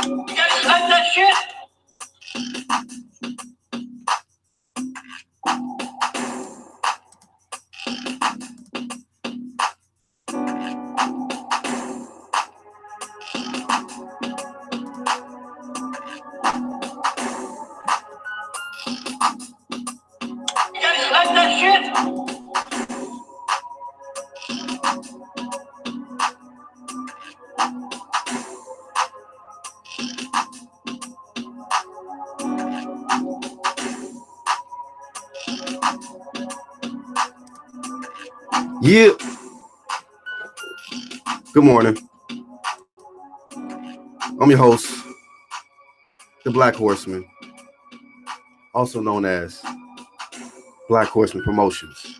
You guys like that shit? You guys like that shit? Yeah. Good morning. I'm your host, the Black Horseman, also known as Black Horseman Promotions.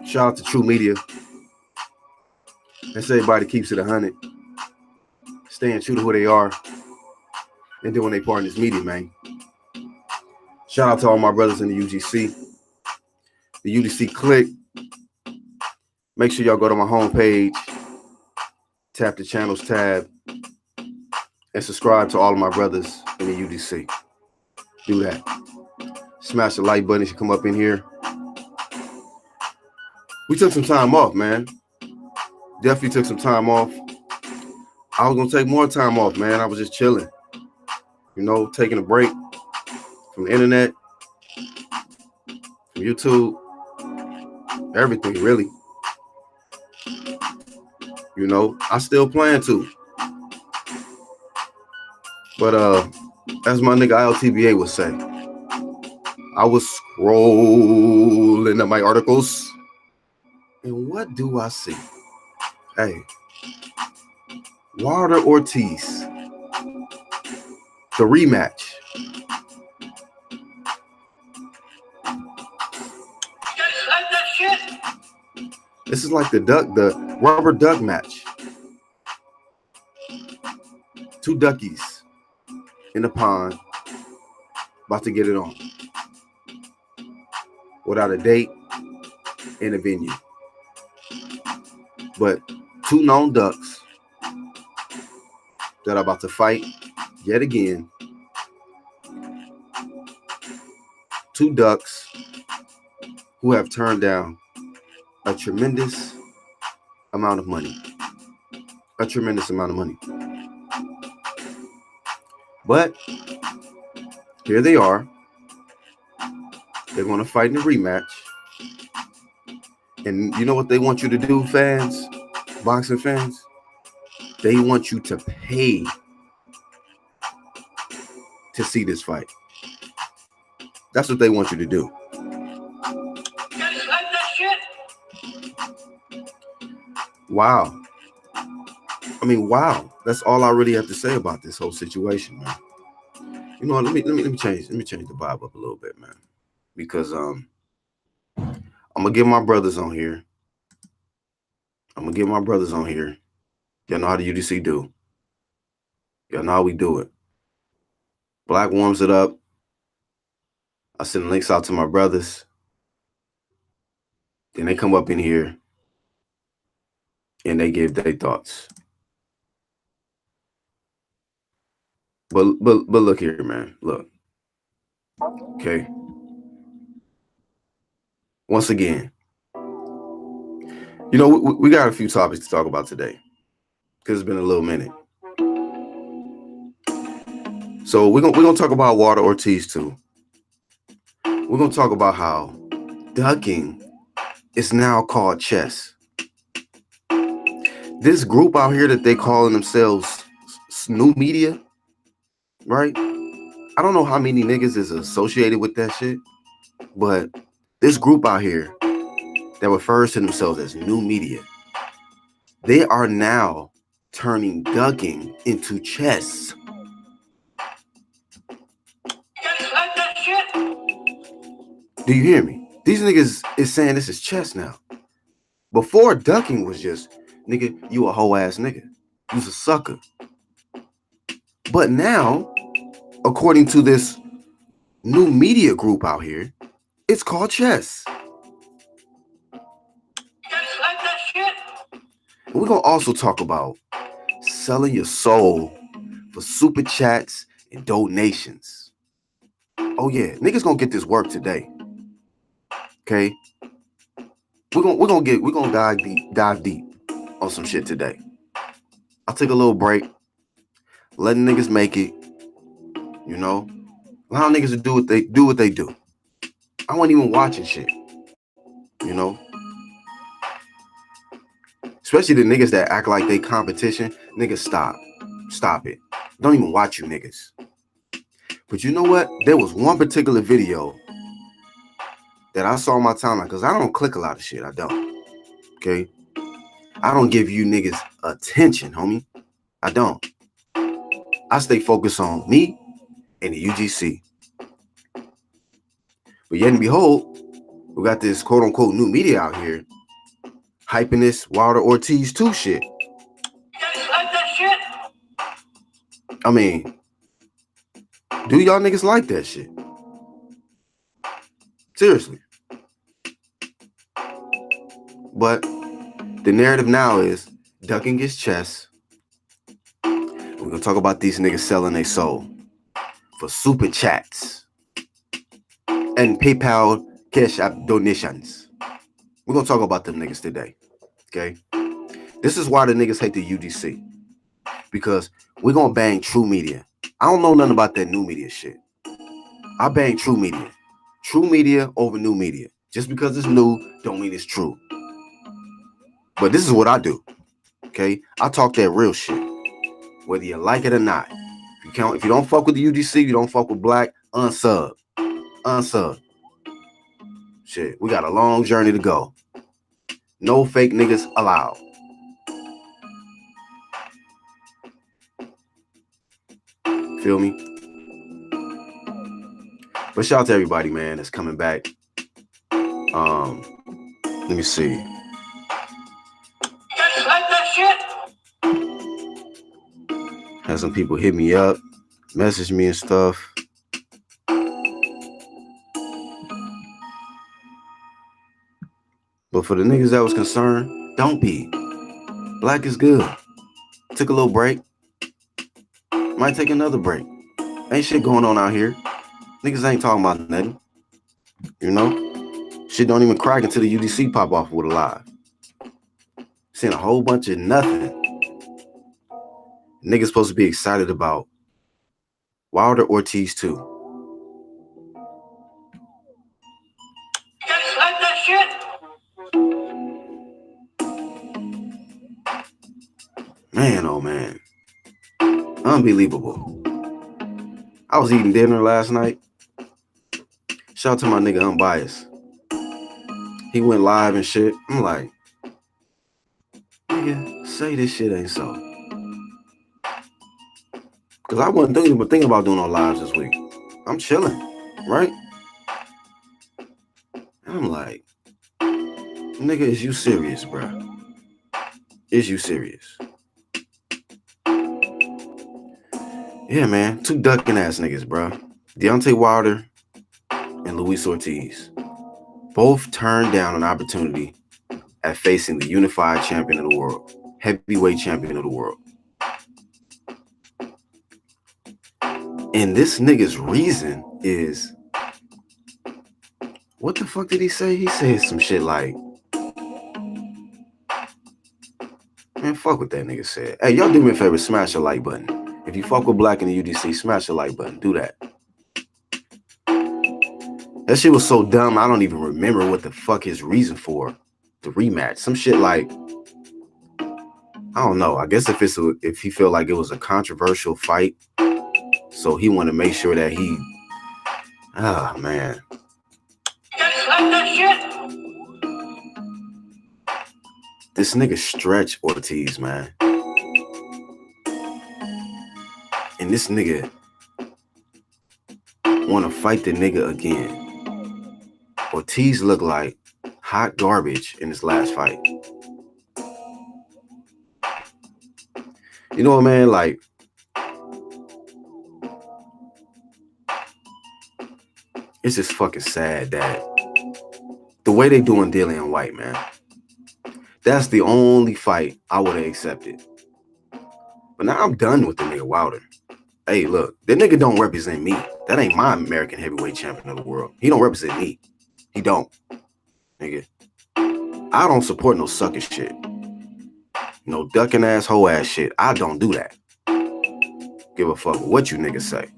Shout out to True Media. That's everybody keeps it 100, staying true to who they are and doing their part in this media, man. Shout out to all my brothers in the UGC. The UGC click. Make sure y'all go to my homepage, tap the channels tab, and subscribe to all of my brothers in the UGC. Do that. Smash the like button if you come up in here. We took some time off, man. Definitely took some time off. I was going to take more time off, man. I was just chilling. You know, taking a break from the internet, from YouTube, everything, really. You know, I still plan to. But as my nigga ILTBA would say, I was scrolling at my articles. And what do I see? Hey, Wilder Ortiz, the rematch. You guys like that shit? This is like the rubber duck match. Two duckies in the pond, about to get it on. Without a date and a venue. But two known ducks that are about to fight yet again. Two ducks who have turned down a tremendous amount of money. A tremendous amount of money. But here they are. They're going to fight in a rematch. And you know what they want you to do, fans? Boxing fans? They want you to pay to see this fight. That's what they want you to do. You guys like that shit? Wow. I mean, wow. That's all I really have to say about this whole situation, man. You know what? Let me change the vibe up a little bit, man. Because I'm gonna get my brothers on here. Y'all know how the UDC do. Y'all know how we do it. Black warms it up. I send links out to my brothers. Then they come up in here and they give their thoughts. But look here, man. Look. Okay. Once again, you know, we got a few topics to talk about today because it's been a little minute. So we're gonna talk about Wilder Ortiz too. We're gonna talk about how ducking is now called chess. This group out here that they calling themselves new media, right? I don't know how many niggas is associated with that shit, but this group out here that refers to themselves as new media, they are now turning ducking into chess. You guys like that shit? Do you hear me? These niggas is saying this is chess now. Before, ducking was just, nigga, you a hoe ass nigga. You's a sucker. But now, according to this new media group out here, it's called chess. You guys like that shit? And we're going to also talk about selling your soul for super chats and donations. Oh yeah, niggas gonna get this work today. Okay, we're gonna dive deep on some shit today. I'll take a little break, letting niggas make it. You know, allow niggas to do what they do. I wasn't even watching shit. You know, especially the niggas that act like they competition. Niggas, stop it. Don't even watch you niggas. But you know what? There was one particular video that I saw on my timeline, because I don't click a lot of shit. I don't. Okay? I don't give you niggas attention, homie. I don't. I stay focused on me and the UGC. But yet and behold, we got this quote unquote new media out here hyping this Wilder Ortiz 2 shit. You guys like that shit? I mean, do y'all niggas like that shit? Seriously. But the narrative now is ducking his chest. We're gonna talk about these niggas selling their soul for super chats and PayPal cash app donations. We're gonna talk about them niggas today. Okay? This is why the niggas hate the UGC. Because we're gonna bang true media. I don't know nothing about that new media shit. I bang true media. True media over new media. Just because it's new don't mean it's true. But this is what I do. Okay? I talk that real shit. Whether you like it or not. If you don't fuck with the UGC, you don't fuck with black, unsub. Unsub. Shit, we got a long journey to go. No fake niggas allowed. Feel me? But shout out to everybody, man, that's coming back. Let me see. You guys like that shit? Had some people hit me up, message me and stuff. But for the niggas that was concerned, don't be. Black is good. Took a little break. Might take another break. Ain't shit going on out here. Niggas ain't talking about nothing. You know? Shit don't even crack until the UGC pop off with a live. Seeing a whole bunch of nothing. Niggas supposed to be excited about Wilder Ortiz 2. You guys like that shit? Man, oh man. Unbelievable. I was eating dinner last night. Shout out to my nigga Unbiased. He went live and shit. I'm like, nigga, say this shit ain't so. Because I wasn't thinking about doing no lives this week. I'm chilling, right? And I'm like, nigga, is you serious, bro? Is you serious? Yeah, man. 2 ducking ass niggas, bro. Deontay Wilder and Luis Ortiz. Both turned down an opportunity at facing the unified champion of the world. Heavyweight champion of the world. And this nigga's reason is, what the fuck did he say? He said some shit like, man, fuck what that nigga said. Hey, y'all do me a favor, smash the like button. If you fuck with black in the UGC, smash the like button. Do that. That shit was so dumb, I don't even remember what the fuck his reason for the rematch. Some shit like, I don't know. I guess if he felt like it was a controversial fight, so he wanted to make sure that he, man. You guys like that shit? This nigga stretch Ortiz, man. And this nigga want to fight the nigga again. Ortiz looked like hot garbage in his last fight. You know what, man? Like, it's just fucking sad that the way they doing Dillian White, man. That's the only fight I would have accepted. But now I'm done with the nigga Wilder. Hey, look, that nigga don't represent me. That ain't my American heavyweight champion of the world. He don't represent me. He don't. Nigga. I don't support no sucker shit. No ducking ass, hoe ass shit. I don't do that. Give a fuck what you niggas say.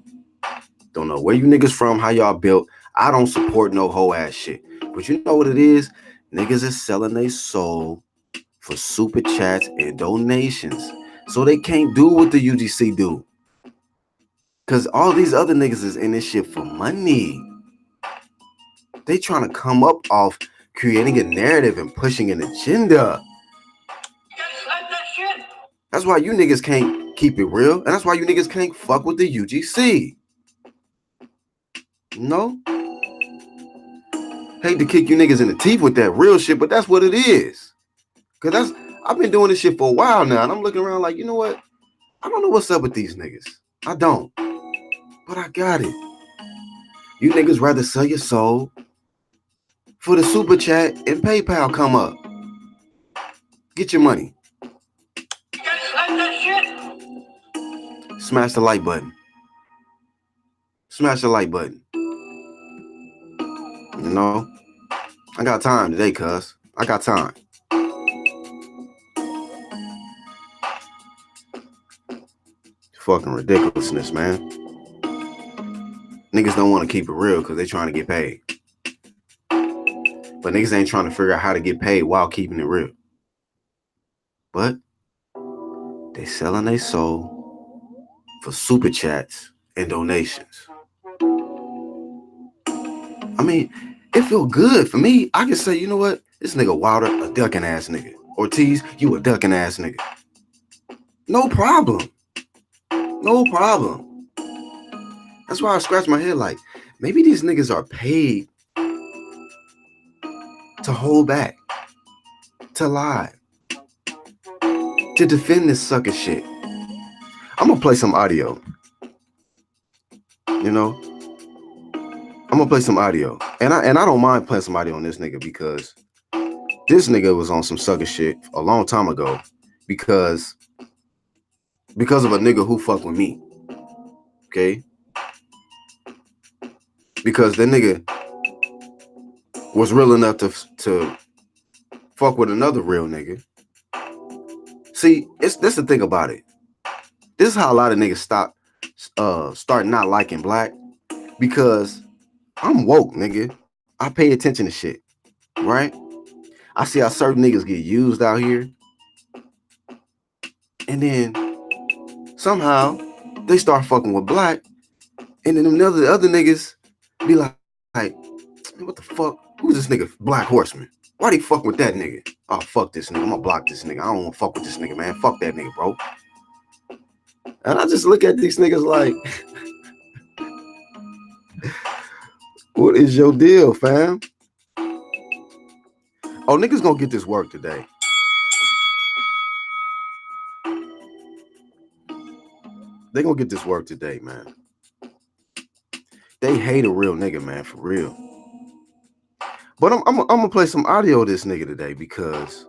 Don't know where you niggas from, how y'all built. I don't support no hoe ass shit. But you know what it is? Niggas is selling their soul for super chats and donations. So they can't do what the UGC do. Cause all these other niggas is in this shit for money. They trying to come up off creating a narrative and pushing an agenda. That's why you niggas can't keep it real. And that's why you niggas can't fuck with the UGC. No? Hate to kick you niggas in the teeth with that real shit, but that's what it is. Cause I've been doing this shit for a while now, and I'm looking around like, you know what? I don't know what's up with these niggas. I don't. But I got it. You niggas rather sell your soul for the super chat and PayPal come up. Get your money. Smash the like button. Smash the like button. You know? I got time today, cuz. I got time. Fucking ridiculousness, man. Niggas don't want to keep it real because they trying to get paid. But niggas ain't trying to figure out how to get paid while keeping it real. But they selling their soul for super chats and donations. I mean, it feel good for me. I can say, you know what? This nigga Wilder, a ducking ass nigga. Ortiz, you a ducking ass nigga. No problem. No problem. That's why I scratch my head like, maybe these niggas are paid to hold back, to lie, to defend this sucker shit. I'm gonna play some audio. You know? I'm gonna play some audio. And I don't mind playing some audio on this nigga because this nigga was on some sucker shit a long time ago because of a nigga who fucked with me. Okay? Because the nigga was real enough to fuck with another real nigga. See, that's the thing about it. This is how a lot of niggas start not liking black, because I'm woke, nigga. I pay attention to shit, right? I see how certain niggas get used out here, and then somehow they start fucking with black, and then the other niggas be like, what the fuck? Who's this nigga Black Horseman? Why they fuck with that nigga? Oh, fuck this nigga. I'm gonna block this nigga. I don't want to fuck with this nigga, man. Fuck that nigga, bro. And I just look at these niggas like, what is your deal, fam? Oh, niggas gonna get this work today. They gonna get this work today, man. They hate a real nigga, man, for real. But I'm gonna play some audio of this nigga today because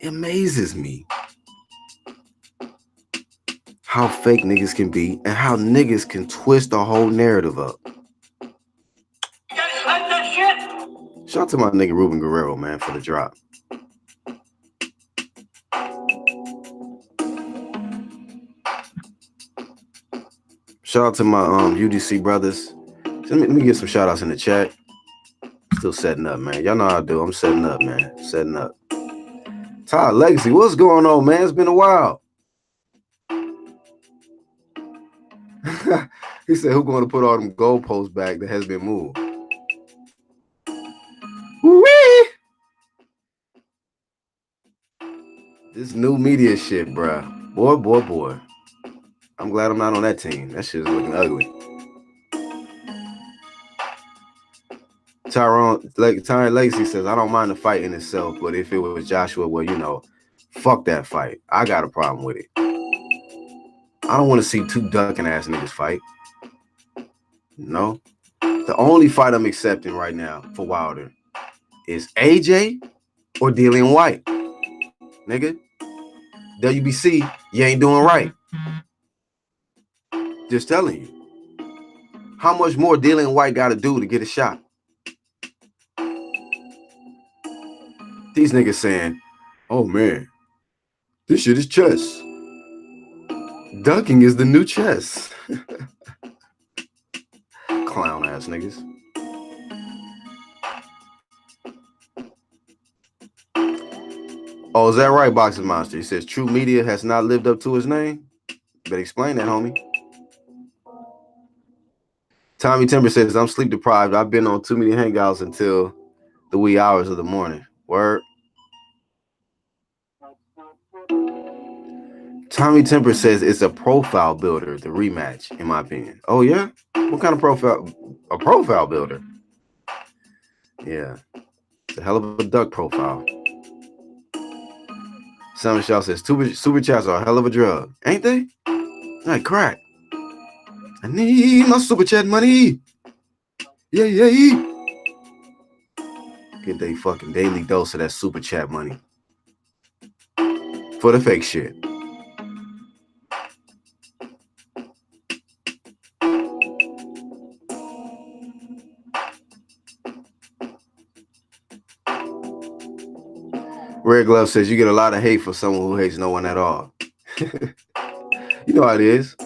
it amazes me how fake niggas can be and how niggas can twist the whole narrative up. Shout out to my nigga Ruben Guerrero, man, for the drop. Shout out to my UDC brothers. Let me get some shout outs in the chat. Still setting up, man. Y'all know how I do. I'm setting up, man. Setting up. Todd Legacy, what's going on, man? It's been a while. He said, who's going to put all them goalposts back that has been moved? Woo-wee! This new media shit, bruh. Boy. I'm glad I'm not on that team. That shit is looking ugly. Tyron Legacy says, I don't mind the fight in itself, but if it was Joshua, well, you know, fuck that fight. I got a problem with it. I don't want to see two ducking ass niggas fight. No. The only fight I'm accepting right now for Wilder is AJ or Dillian White. Nigga. WBC, you ain't doing right. Just telling you. How much more Dylan White got to do to get a shot? These niggas saying, oh man, this shit is chess. Ducking is the new chess. Clown ass niggas. Oh, is that right, Boxing Monster? He says True Media has not lived up to his name. Better explain that, homie. Tommy Timber says, I'm sleep deprived. I've been on too many hangouts until the wee hours of the morning. Word. Tommy Timber says it's a profile builder, the rematch, in my opinion. Oh, yeah? What kind of profile? A profile builder? Yeah. It's a hell of a duck profile. Simon Shaw says, super chats are a hell of a drug. Ain't they? Like crack. I need my super chat money. Yeah, yeah. Get they fucking daily dose of that super chat money. For the fake shit. Red Glove says you get a lot of hate for someone who hates no one at all. You know how it is.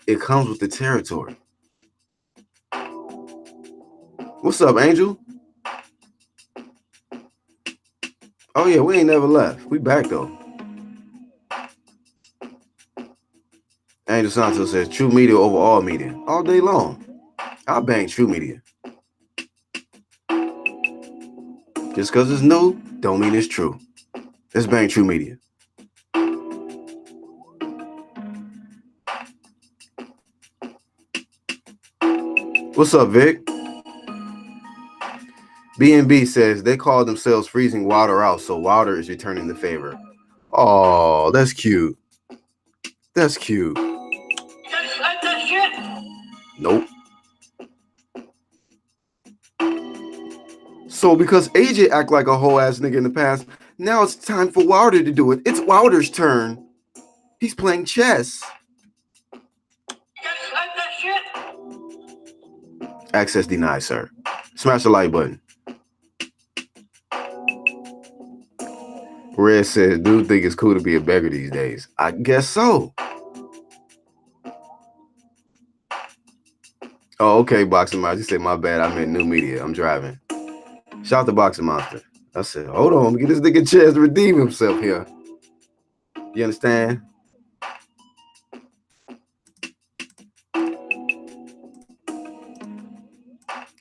It comes with the territory. What's up, Angel? Oh yeah, we ain't never left. We back though. Angel Santos says True Media over all media. All day long. I'll bang True Media. Just because it's new, don't mean it's true. Let's bang True Media. What's up, Vic? B&B says they call themselves freezing Wilder out, so Wilder is returning the favor. Oh, that's cute. That's cute. That's like that shit. Nope. So because AJ act like a whole ass nigga in the past, now it's time for Wilder to do it. It's Wilder's turn. He's playing chess. That's like that shit. Access denied, sir. Smash the like button. Red says, dude think it's cool to be a beggar these days. I guess so. Oh, okay, Boxing Monster. You say, my bad, I meant new media. I'm driving. Shout out to Boxing Monster. I said, hold on, get this nigga a chance to redeem himself here. You understand?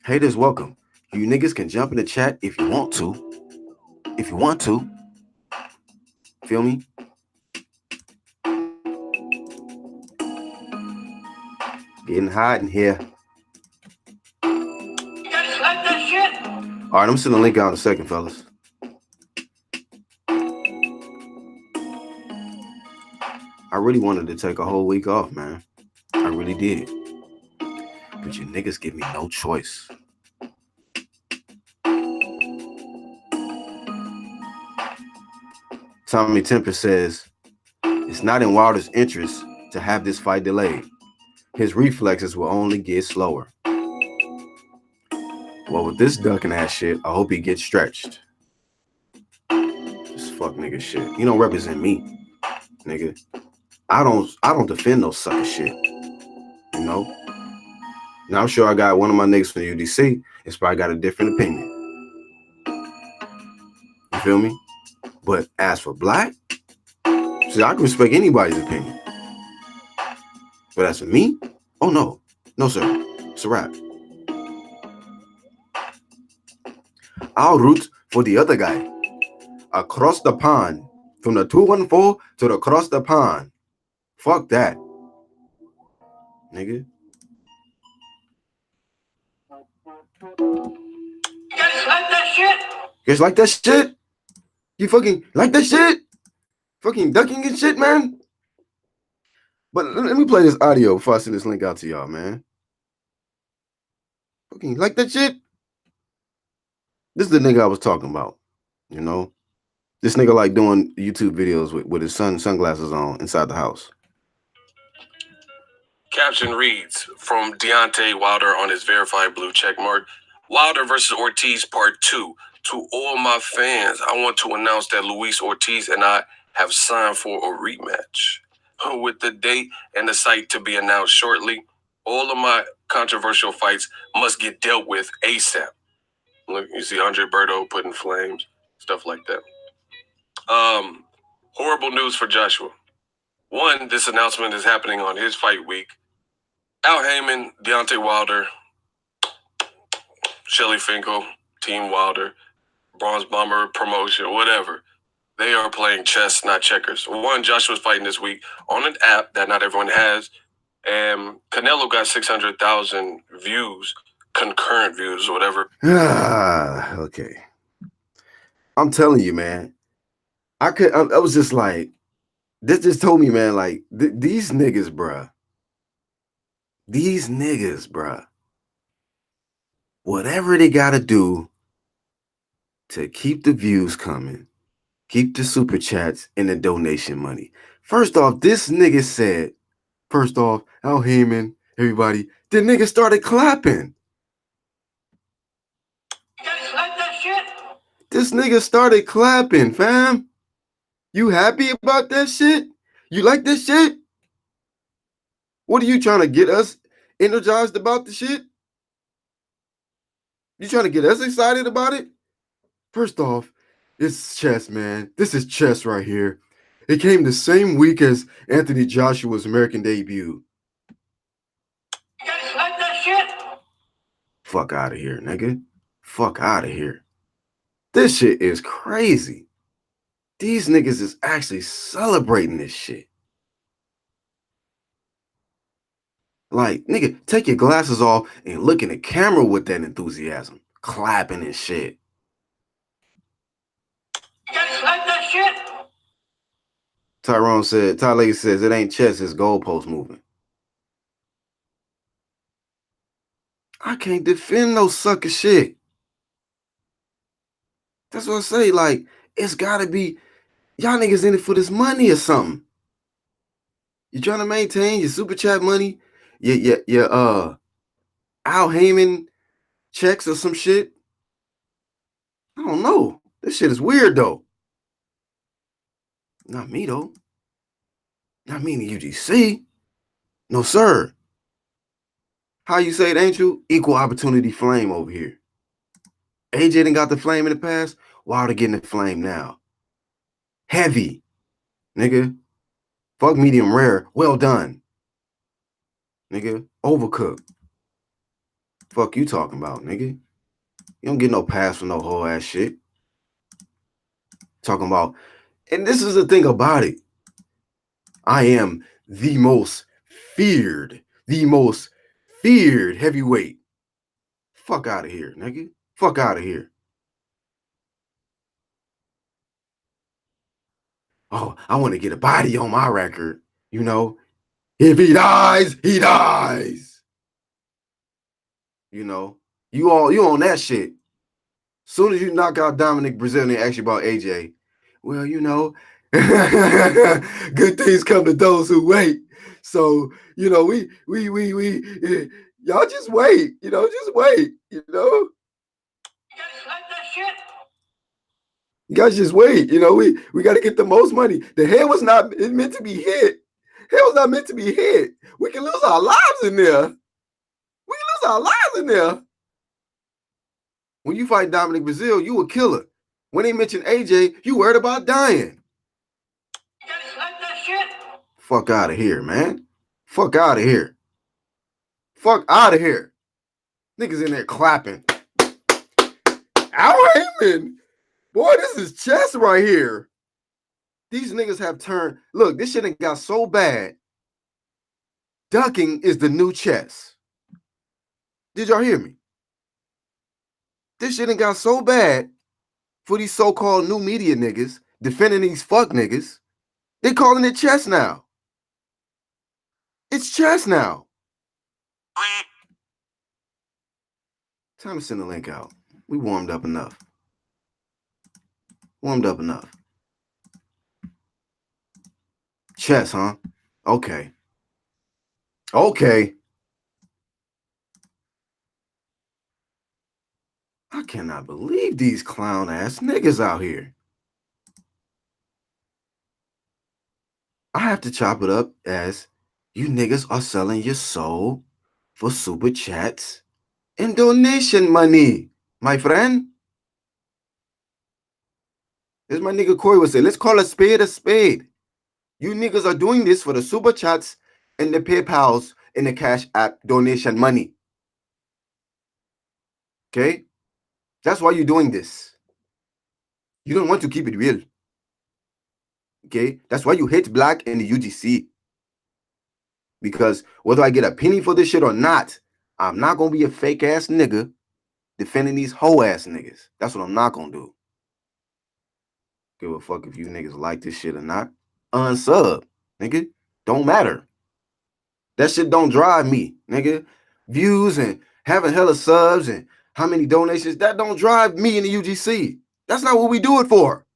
Haters welcome. You niggas can jump in the chat if you want to. If you want to. Feel me? Getting hot in here. That's like that shit. All right, I'm sending a link out in a second, fellas. I really wanted to take a whole week off, man. I really did. But you niggas give me no choice. Tommy Temper says, it's not in Wilder's interest to have this fight delayed. His reflexes will only get slower. Well, with this ducking ass shit, I hope he gets stretched. This fuck nigga shit. You don't represent me, nigga. I don't defend no sucker shit. You know? Now I'm sure I got one of my niggas from the UDC. It's probably got a different opinion. You feel me? But as for black, see, I can respect anybody's opinion. But as for me, oh no. No, sir. It's a wrap. I'll root for the other guy. Across the pond. From the 214 to the across the pond. Fuck that. Nigga. That's like that shit. You guys like that shit? You fucking like that shit? Fucking ducking and shit, man? But let me play this audio before I send this link out to y'all, man. Fucking like that shit? This is the nigga I was talking about, you know? This nigga like doing YouTube videos with his sunglasses on inside the house. Caption reads from Deontay Wilder on his verified blue checkmark. Wilder versus Ortiz part 2. To all my fans, I want to announce that Luis Ortiz and I have signed for a rematch. With the date and the site to be announced shortly, all of my controversial fights must get dealt with ASAP. Look, you see Andre Berto putting flames, stuff like that. Horrible news for Joshua. One, this announcement is happening on his fight week. Al Heyman, Deontay Wilder, Shelly Finkel, Team Wilder, Bronze Bomber Promotion, whatever. They are playing chess, not checkers. One, Joshua's fighting this week on an app that not everyone has. And Canelo got 600,000 views, concurrent views, or whatever. Okay. I'm telling you, man. I was just like, this just told me, man, like, these niggas, bruh. These niggas, bruh. Whatever they gotta do to keep the views coming, keep the super chats and the donation money. First off, this nigga said, first off, Al Heyman, everybody, the nigga started clapping. Guys like that shit? This nigga started clapping, fam. You happy about that shit? You like this shit? What are you trying to get us energized about the shit? You trying to get us excited about it? First off, it's chess, man. This is chess right here. It came the same week as Anthony Joshua's American debut. Guys like that shit? Fuck out of here, nigga. Fuck out of here. This shit is crazy. These niggas is actually celebrating this shit. Like, nigga, take your glasses off and look in the camera with that enthusiasm. Clapping and shit. Guys like that shit? Tyrone said, Ty Lady says, it ain't chess, it's goalpost moving. I can't defend no sucker shit. That's what I say. Like, it's gotta be, y'all niggas in it for this money or something. You trying to maintain your super chat money, your Al Heyman checks or some shit? I don't know. This shit is weird though. Not me though. Not me in the UGC. No, sir. How you say it, Angel? Equal opportunity flame over here. AJ didn't got the flame in the past. Wilder getting the flame now. Heavy. Nigga. Fuck medium rare. Well done. Nigga. Overcooked. Fuck you talking about, nigga. You don't get no pass for no whole ass shit. Talking about, and this is the thing about it. I am the most feared heavyweight. Fuck out of here, nigga. Fuck out of here. Oh, I want to get a body on my record. You know, if he dies, he dies. You know, you on that shit. Soon as you knock out Dominic Brazil and they ask you about AJ, well, you know, good things come to those who wait. So, you know, we y'all just wait, you know, just wait, you know. Guys like that shit? You guys just wait, you know, we got to get the most money. The head was not meant to be hit. Head was not meant to be hit. We can lose our lives in there. We can lose our lives in there. When you fight Dominic Brazil, you a killer. When they mention AJ, you worried about dying. Guys like that shit? Fuck out of here, man. Fuck out of here. Fuck out of here. Niggas in there clapping. Al Heyman. Boy, this is chess right here. These niggas have turned. Look, this shit ain't got so bad. Ducking is the new chess. Did y'all hear me? This shit ain't got so bad for these so-called new media niggas defending these fuck niggas. They calling it chess now. It's chess now. Time to send the link out. We warmed up enough. Warmed up enough. Chess, huh? Okay. Okay. I cannot believe these clown ass niggas out here. I have to chop it up as you niggas are selling your soul for super chats and donation money, my friend. As my nigga Corey would say, let's call a spade a spade. You niggas are doing this for the super chats and the PayPals and the Cash App donation money. Okay? That's why you're doing this. You don't want to keep it real. Okay? That's why you hate black in the UGC. Because whether I get a penny for this shit or not, I'm not gonna be a fake ass nigga defending these hoe ass niggas. That's what I'm not gonna do. Give a fuck if you niggas like this shit or not. Unsub, nigga. Don't matter. That shit don't drive me, nigga. Views and having hella subs and how many donations, that don't drive me in the UGC. That's not what we do it for.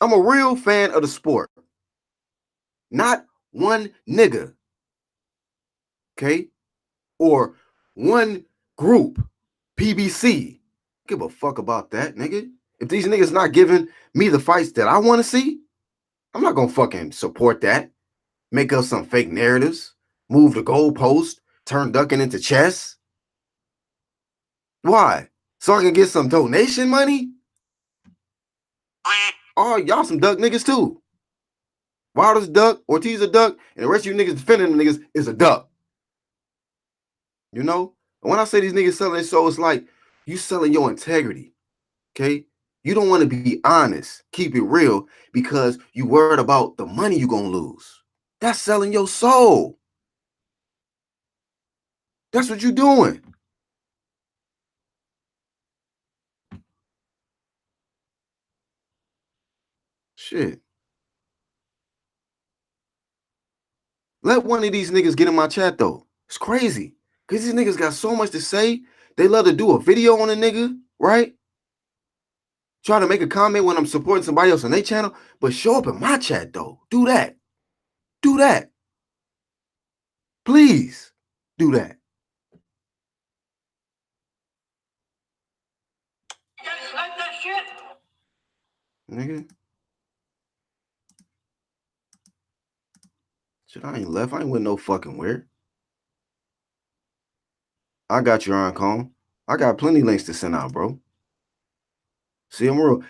I'm a real fan of the sport. Not one nigga. Okay? Or one group. PBC. Give a fuck about that, nigga. If these niggas not giving me the fights that I want to see, I'm not gonna fucking support that. Make up some fake narratives, move the goalpost, turn ducking into chess. Why? So I can get some donation money? Oh, y'all some duck niggas too. Wilder's a duck, Ortiz a duck, and the rest of you niggas defending them niggas is a duck. You know? And when I say these niggas selling their soul, it's like you selling your integrity. Okay? You don't want to be honest, keep it real, because you worried about the money you gonna lose. That's selling your soul. That's what you doing. Shit. Let one of these niggas get in my chat though. It's crazy. Cause these niggas got so much to say. They love to do a video on a nigga, right? Try to make a comment when I'm supporting somebody else on their channel, but show up in my chat though. Do that. Do that. Please do that. You guys like that shit? Nigga. Shit, I ain't left. I ain't went no fucking where. I got your Ancon. I got plenty links to send out, bro. See, I'm real.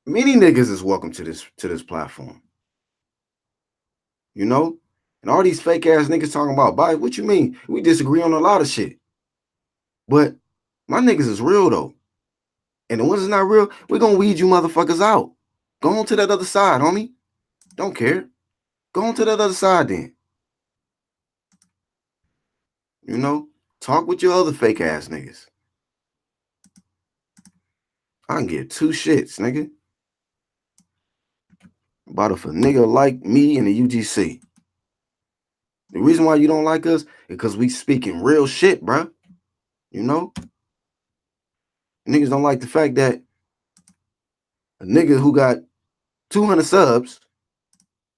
Many niggas is welcome to this platform. You know? And all these fake ass niggas talking about, bye, what you mean? We disagree on a lot of shit. But my niggas is real though. And the ones that's not real, we're gonna weed you motherfuckers out. Go on to that other side, homie. Don't care. Go on to that other side then. You know? Talk with your other fake ass niggas. I can get two shits, nigga. About if a nigga like me in the UGC. The reason why you don't like us is because we speaking real shit, bro. You know? Niggas don't like the fact that a nigga who got 200 subs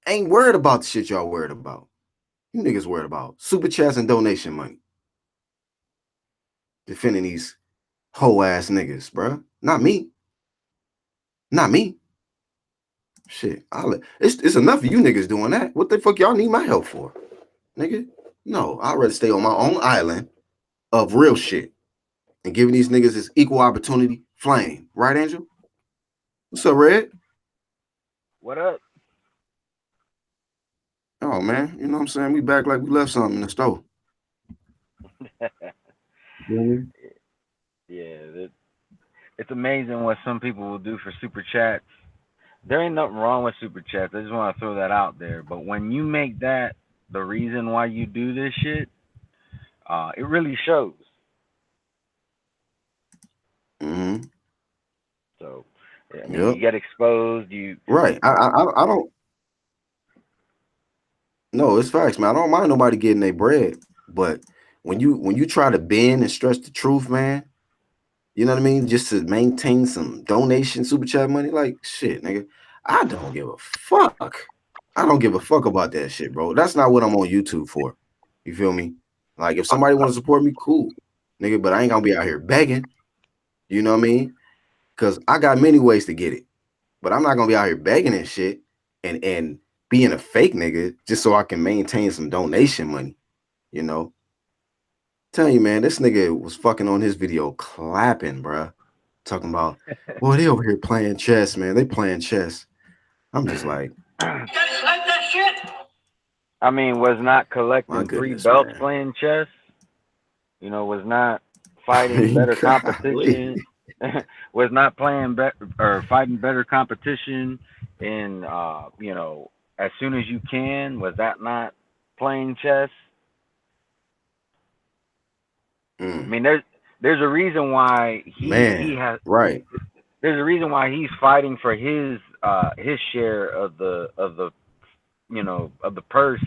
ain't worried about the shit y'all worried about. You niggas worried about super chats and donation money. Defending these hoe ass niggas, bro. Not me. Not me. Shit. It's enough of you niggas doing that. What the fuck y'all need my help for? Nigga? No, I'd rather stay on my own island of real shit and giving these niggas this equal opportunity flame. Right, Angel? What's up, Red? What up? Oh, man. You know what I'm saying? We back like we left something in the store. Mm-hmm. Yeah, it's amazing what some people will do for super chats. There ain't nothing wrong with super chats. I just want to throw that out there. But when you make that the reason why you do this shit, it really shows. Mm-hmm. So, I mean, Yep. you get exposed. You Right. I don't. No, it's facts, man. I don't mind nobody getting their bread, but when you try to bend and stretch the truth, man, you know what I mean, just to maintain some donation super chat money, like shit, nigga, I don't give a fuck. I don't give a fuck about that shit, bro. That's not what I'm on YouTube for. You feel me? Like, if somebody want to support me, cool, nigga. But I ain't gonna be out here begging. You know what I mean? Because I got many ways to get it, but I'm not gonna be out here begging and shit and being a fake nigga just so I can maintain some donation money. You know, telling you, man, this nigga was fucking on his video clapping, bruh. Talking about, boy, they over here playing chess, man. They playing chess. I'm just like, Like that shit? I mean, was not my collecting 3 goodness, belts man. playing chess. You know, was not fighting better competition. Was not playing better or fighting better competition in you know, as soon as you can. Was that not playing chess? I mean, there's a reason why he has right. there's a reason why he's fighting for his share of the you know, of the purse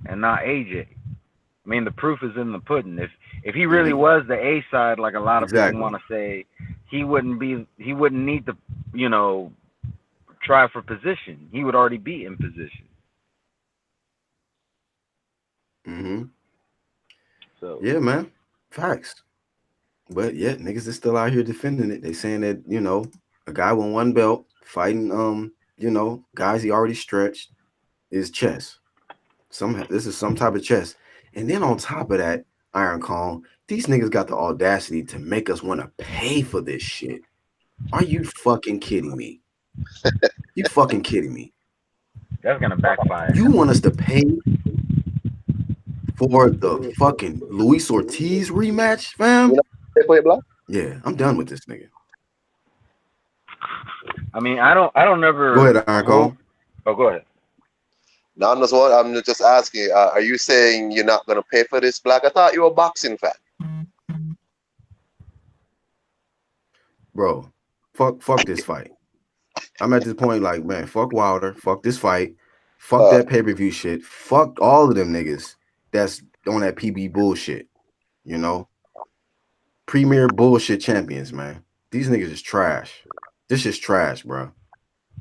and not AJ. I mean, the proof is in the pudding. If he really was the A side, like a lot of people want to say, he wouldn't need to, you know, try for position. He would already be in position. So yeah, man, facts. But yeah, niggas is still out here defending it. They saying that, you know, a guy with 1 belt fighting you know, guys he already stretched is chess. This is some type of chess. And then on top of that, Iron Kong, these niggas got the audacity to make us want to pay for this shit. Are you fucking kidding me? You fucking kidding me? that's gonna backfire. You want us to pay for the fucking Luis Ortiz rematch, fam? Yeah, I'm done with this nigga. I mean, I don't ever. Go ahead, Iron Kong. Oh, go ahead. No, I'm just asking. Are you saying you're not gonna pay for this, Black? I thought you were a boxing fan. Bro, fuck this fight. I'm at this point like, man, fuck Wilder, fuck this fight, fuck that pay-per-view shit, fuck all of them niggas that's on that PB bullshit, you know? Premier bullshit champions, man. These niggas is trash. This is trash, bro.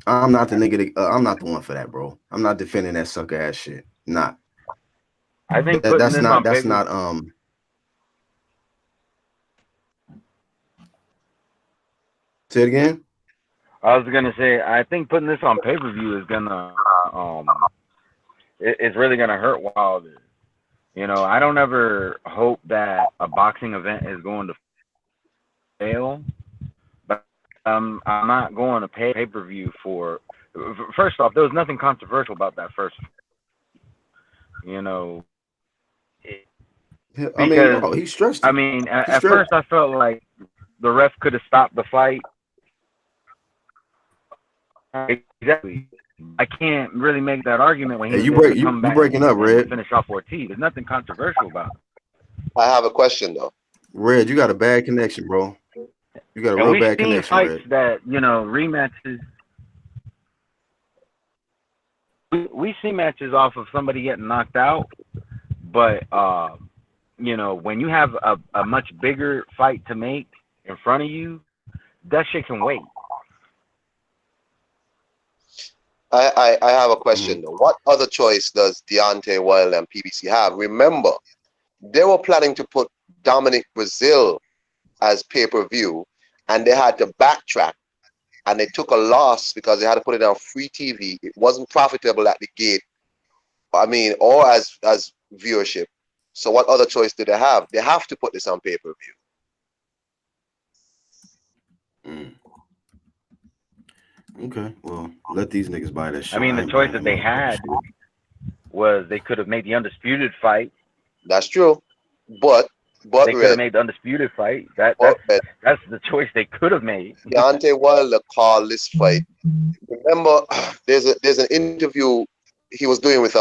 I'm not the nigga. I'm not the one for that, bro. I'm not defending that sucker ass shit. Not. I think that's not. Say it again. I was gonna say, I think putting this on pay-per-view is gonna it's really gonna hurt Wilder. You know, I don't ever hope that a boxing event is going to fail, but I'm not going to pay-per-view for. First off, there was nothing controversial about that first. You know, because he stretched. I mean, at first I felt like the ref could have stopped the fight. Exactly. I can't really make that argument when you breaking up, Red. Finish off Ortiz. There's nothing controversial about it. I have a question though. Red, you got a bad connection, bro. You got a real bad connection, fights Red. That, you know, rematches. We see matches off of somebody getting knocked out, but you know, when you have a much bigger fight to make in front of you, that shit can wait. I have a question though. What other choice does Deontay Wilder and PBC have? Remember, they were planning to put Dominic Brazil as pay-per-view, and they had to backtrack, and they took a loss because they had to put it on free TV. It wasn't profitable at the gate. I mean, or as viewership. So what other choice do they have? They have to put this on pay-per-view. Okay, well, let these niggas buy that shit. I mean, the choice that they had was they could have made the undisputed fight. That's true, but they could have made the undisputed fight. That's the choice they could have made. Deontay Wilder called this fight. Remember, there's an interview he was doing with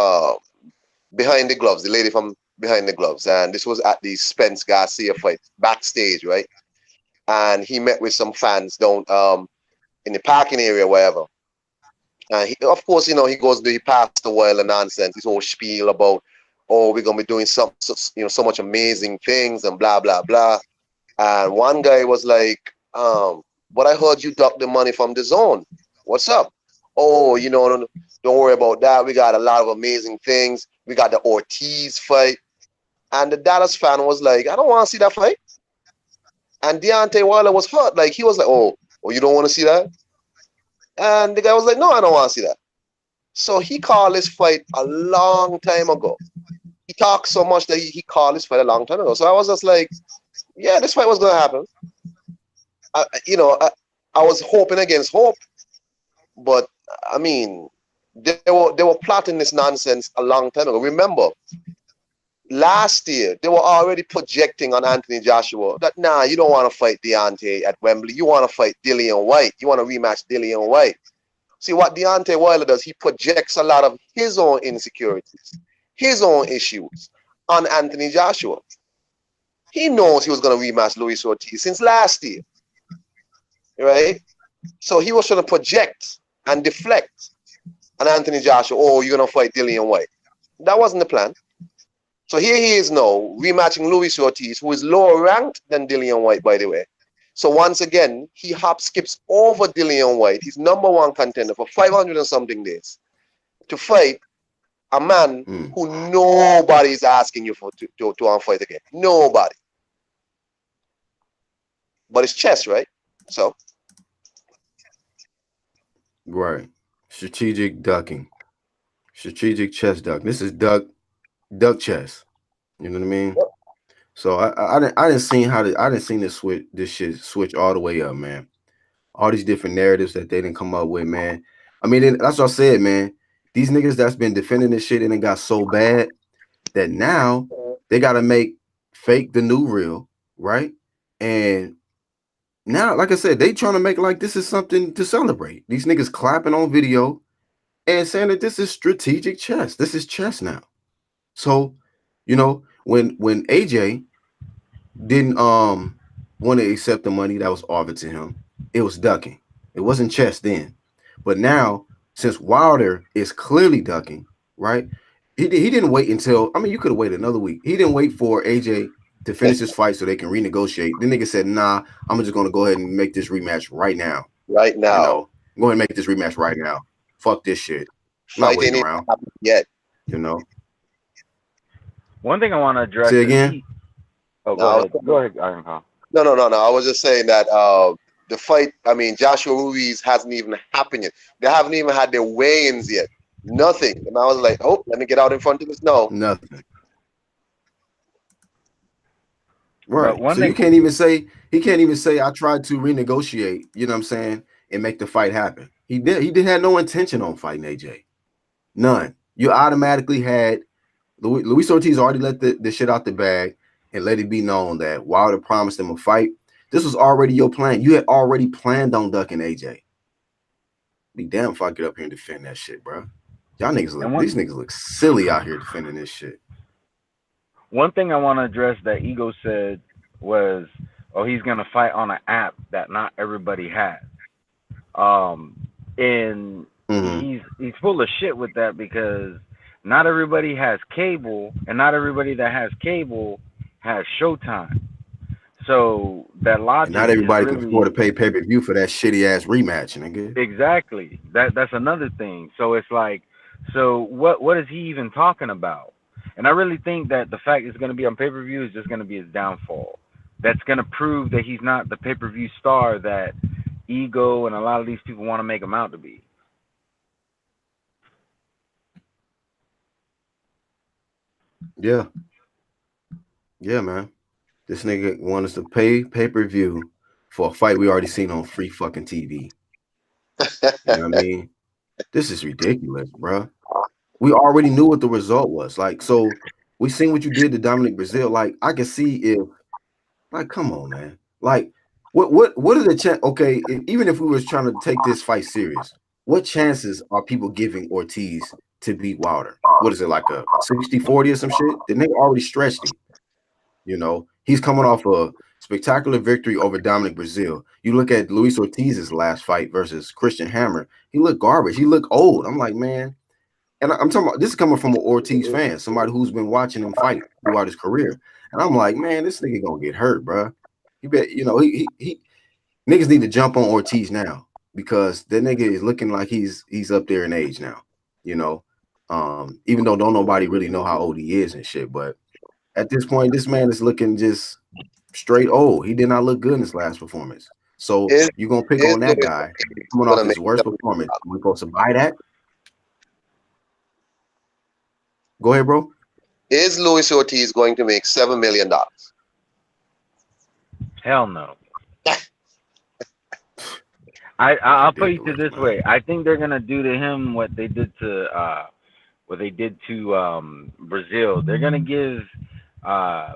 Behind the Gloves, the lady from Behind the Gloves, and this was at the Spence Garcia fight backstage, right? And he met with some fans down in the parking area, wherever. And of course, you know, he passed the Wilder nonsense, his whole spiel about, oh, we're gonna be doing so much amazing things and blah blah blah. And one guy was like, but I heard you duck the money from the zone. What's up? oh, don't worry about that. We got a lot of amazing things. We got the Ortiz fight. And the Dallas fan was like, I don't want to see that fight. And Deontay Wilder was hurt. Like, he was like, oh, you don't want to see that? And the guy was like, no, I don't want to see that. So he called this fight a long time ago. He talked so much that he called this fight a long time ago. So I was just like, yeah, this fight was going to happen. I was hoping against hope. But, I mean, they were plotting this nonsense a long time ago. Remember, last year, they were already projecting on Anthony Joshua that, nah, you don't want to fight Deontay at Wembley. You want to fight Dillian White. You want to rematch Dillian White. See, what Deontay Wilder does, he projects a lot of his own insecurities, his own issues on Anthony Joshua. He knows he was going to rematch Luis Ortiz since last year, right? So he was trying to project and deflect on Anthony Joshua. Oh, you're going to fight Dillian White. That wasn't the plan. So here he is now, rematching Luis Ortiz, who is lower ranked than Dillian White, by the way. So once again, he skips over Dillian White, his number one contender for 500 and something days, to fight a man who nobody's asking you to fight again. Nobody. But it's chess, right? So. Right. Strategic ducking. Strategic chess duck. This is duck chess. You know what I mean? Yep. So I didn't see this shit switch all the way up, man. All these different narratives that they didn't come up with, man. I mean, that's what I said, man. These niggas that's been defending this shit and it got so bad that now they got to fake the new real, right? And now, like I said, they trying to make like this is something to celebrate. These niggas clapping on video and saying that this is strategic chess. This is chess now. So, when AJ didn't want to accept the money that was offered to him, it was ducking. It wasn't chess then. But now, since Wilder is clearly ducking, right? He didn't wait until, I mean, you could have waited another week. He didn't wait for AJ to finish his fight so they can renegotiate. The nigga said, nah, I'm just going to go ahead and make this rematch right now. Right now. Go ahead and make this rematch right now. Fuck this shit. I'm not waiting around. Yet. One thing I want to address. Say again? Go ahead, Iron Paul. No. I was just saying that the fight, I mean, Joshua Ruiz hasn't even happened yet. They haven't even had their weigh-ins yet. Nothing. And I was like, oh, let me get out in front of this. No. Nothing. Right. So he can't even say I tried to renegotiate, you know what I'm saying, and make the fight happen. He had no intention on fighting AJ. None. You automatically had Luis Ortiz already let the shit out the bag and let it be known that Wilder promised him a fight. This was already your plan. You had already planned on ducking AJ. Be damn if I get up here and defend that shit, bro. Y'all niggas these niggas look silly out here defending this shit. One thing I want to address that Ego said was, he's gonna fight on an app that not everybody has. And he's full of shit with that because not everybody has cable, and not everybody that has cable has Showtime. So that logic. And not everybody can afford to pay pay-per-view for that shitty ass rematch, nigga. Exactly. That's another thing. So it's like, so what is he even talking about? And I really think that the fact it's going to be on pay-per-view is just going to be his downfall. That's going to prove that he's not the pay-per-view star that Ego and a lot of these people want to make him out to be. Yeah. Yeah, man. This nigga want us to pay pay-per-view for a fight we already seen on free fucking TV. You know what I mean? This is ridiculous, bro. We already knew what the result was. Like, so we seen what you did to Dominic Brazil. Like, I can see if, like, come on, man. Like, what are the chances? Okay, even if we was trying to take this fight serious, what chances are people giving Ortiz to beat Wilder? What is it, like a 60-40 or some shit? The nigga already stretched him. He's coming off a spectacular victory over Dominic Brazil. You look at Luis Ortiz's last fight versus Christian Hammer. He looked garbage. He looked old. I'm like, man. And I'm talking about this is coming from an Ortiz fan, somebody who's been watching him fight throughout his career. And I'm like, man, this nigga gonna get hurt, bro. He bet, he niggas need to jump on Ortiz now. because that nigga is looking like he's up there in age now, you know. Even though don't nobody really know how old he is and shit, but at this point, this man is looking just straight old. He did not look good in his last performance. So Is you're gonna pick is on that Louis guy coming off gonna make his worst performance. We supposed to buy that? Go ahead, bro. is Luis Ortiz going to make $7 million? Hell no. I'll put it to Ridiculous, this man. way. I think they're gonna do to him what they did to Brazil. They're gonna give uh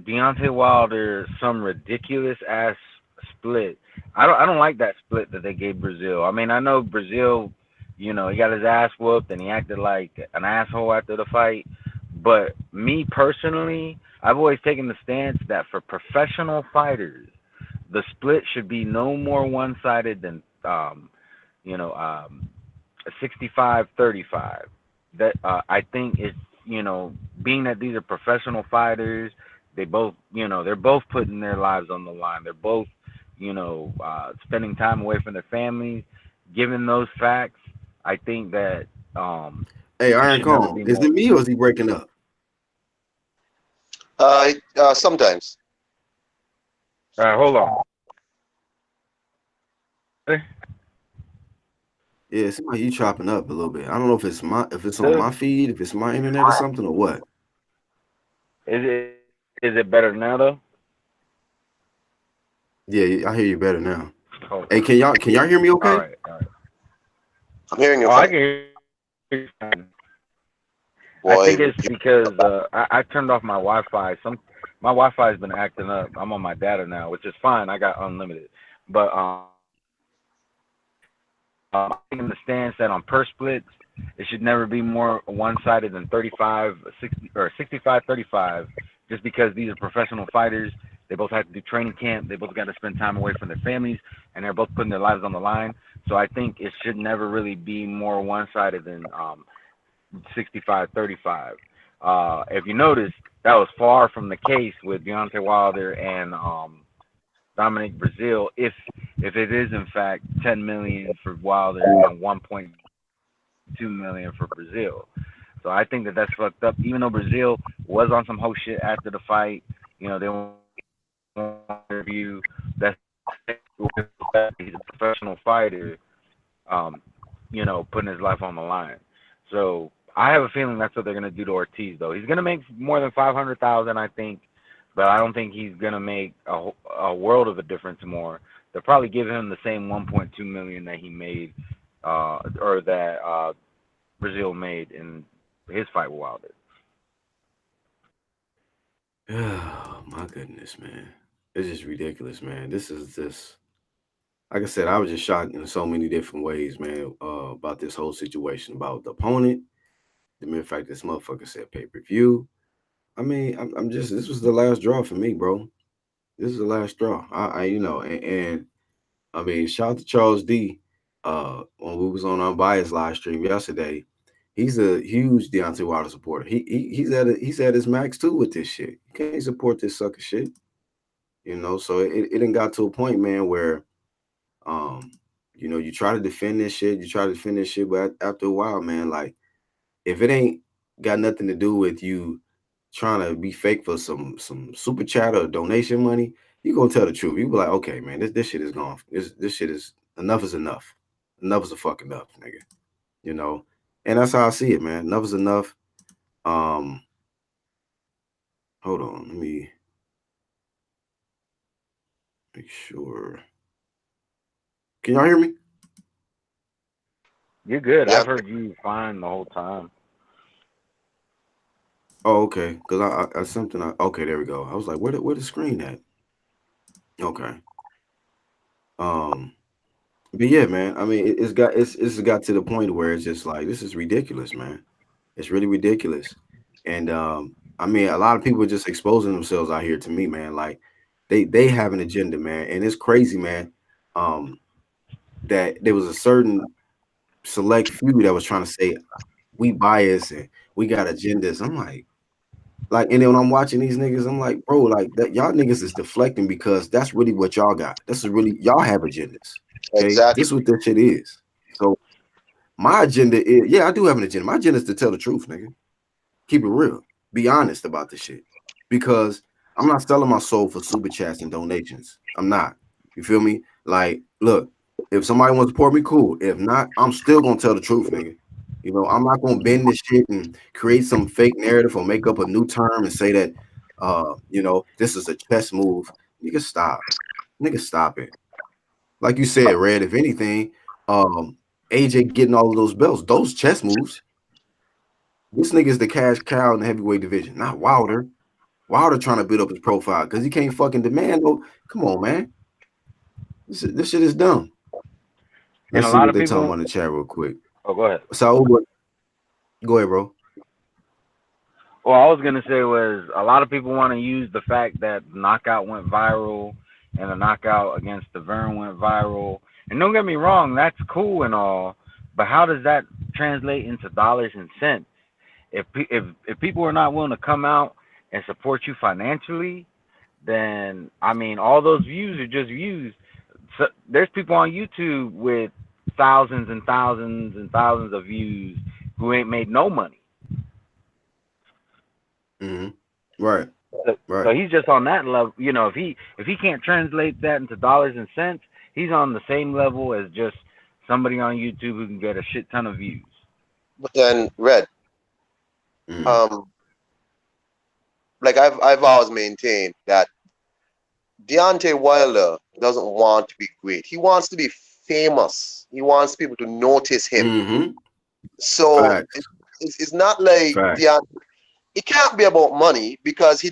Deontay Wilder some ridiculous ass split. I don't like that split that they gave Brazil. I mean, I know Brazil, you know, he got his ass whooped and he acted like an asshole after the fight. But me personally, I've always taken the stance that for professional fighters, the split should be no more one sided than you know, 65-35. That I think it's, you know, being that these are professional fighters, they both, you know, they're both putting their lives on the line. They're both, you know, spending time away from their families. Given those facts, I think that Hey, it Iron should never Cone, be is more. it me or is he breaking up? Sometimes. All right, hold on. Yeah, it seems like you chopping up a little bit. I don't know if it's on Is my feed, if it's my internet or something or what. it better now though? Yeah, I hear you better now. Hold Hey, on. can y'all hear me All okay? right, all right. I'm hearing you Oh, I fine. can hear you fine. I Boy, think it's because I turned off my Wi-Fi. My Wi-Fi has been acting up. I'm on my data now, which is fine. I got unlimited, but I'm taking the stance that on per splits, it should never be more one-sided than 35, 60, or 65-35. Just because these are professional fighters, they both have to do training camp. They both got to spend time away from their families, and they're both putting their lives on the line. So I think it should never really be more one-sided than 65-35. If you notice, that was far from the case with Deontay Wilder and Dominic Brazil. If it is in fact 10 million for Wilder and 1.2 million for Brazil, so I think that that's fucked up. Even though Brazil was on some whole shit after the fight, you know, they want to interview. That's he's a professional fighter, um, you know, putting his life on the line. So I have a feeling that's what they're gonna do to Ortiz, though. He's gonna make more than 500,000, I think, but I don't think he's gonna make a world of a difference more. They'll probably give him the same 1.2 million that he made, or that Brazil made in his fight with Wilder. Oh my goodness, man. It's just ridiculous, man. This is just like I said, I was just shocked in so many different ways, man, about this whole situation, about the opponent, the mere fact this motherfucker said pay-per-view. I mean, I'm just this was the last draw for me, bro. This is the last straw. You know, and I mean, shout out to Charles D. When we was on Unbiased live stream yesterday, he's a huge Deontay Wilder supporter. He's at his max too with this shit. You can't support this sucker shit, you know. So it done got to a point, man, where um, you know, you try to defend this shit, but after a while, man, like if it ain't got nothing to do with you trying to be fake for some super chat or donation money, you gonna tell the truth. You be like, okay, man, this shit is gone. This shit is enough is enough. Enough is a fuck enough, nigga. You know, and that's how I see it, man. Enough is enough. Um, hold on, let me make sure. Can y'all hear me? You're good. yeah. I've heard you fine the whole time. Oh, okay. Cause I something. Okay, there we go. I was like, where the screen at? Okay. Um, but yeah, man. I mean, it's got to the point where it's just like this is ridiculous, man. It's really ridiculous. And I mean, a lot of people are just exposing themselves out here to me, man. Like they have an agenda, man, and it's crazy, man. Um, that there was a certain select few that was trying to say we bias and we got agendas. I'm like, and then when I'm watching these niggas, I'm like, bro, like that y'all niggas is deflecting because that's really what y'all got. This is really y'all have agendas. Okay, Exactly. this is what this shit is. So my agenda is, I do have an agenda. My agenda is to tell the truth, nigga. Keep it real. Be honest about this shit. Because I'm not selling my soul for super chats and donations. I'm not. You feel me? Like, look, if somebody wants to support me, cool. If not, I'm still gonna tell the truth, nigga. You know, I'm not gonna bend this shit and create some fake narrative or make up a new term and say that this is a chess move. Nigga, stop. Nigga, stop it. Like you said, Red, if anything, AJ getting all of those belts, those chess moves. This nigga is the cash cow in the heavyweight division, not Wilder. Wilder trying to build up his profile because he can't fucking demand. No, come on, man. This shit is dumb. And Let's a see lot what of they people. talking about in the chat real quick. Oh, go ahead. So, go ahead, bro. Well, I was gonna say was a lot of people want to use the fact that the knockout went viral and the knockout against the Vern went viral. And don't get me wrong, that's cool and all, but how does that translate into dollars and cents? If people are not willing to come out and support you financially, then I mean, all those views are just views. So there's people on YouTube with thousands and thousands and thousands of views who ain't made no money. Mm-hmm. Right. So he's just on that level. You know, if he can't translate that into dollars and cents, he's on the same level as just somebody on YouTube who can get a shit ton of views. But then, Red, Mm-hmm. like I've always maintained that Deontay Wilder doesn't want to be great. He wants to be famous. He wants people to notice him. Mm-hmm. So Facts. it's not like Facts. Deontay. It can't be about money because he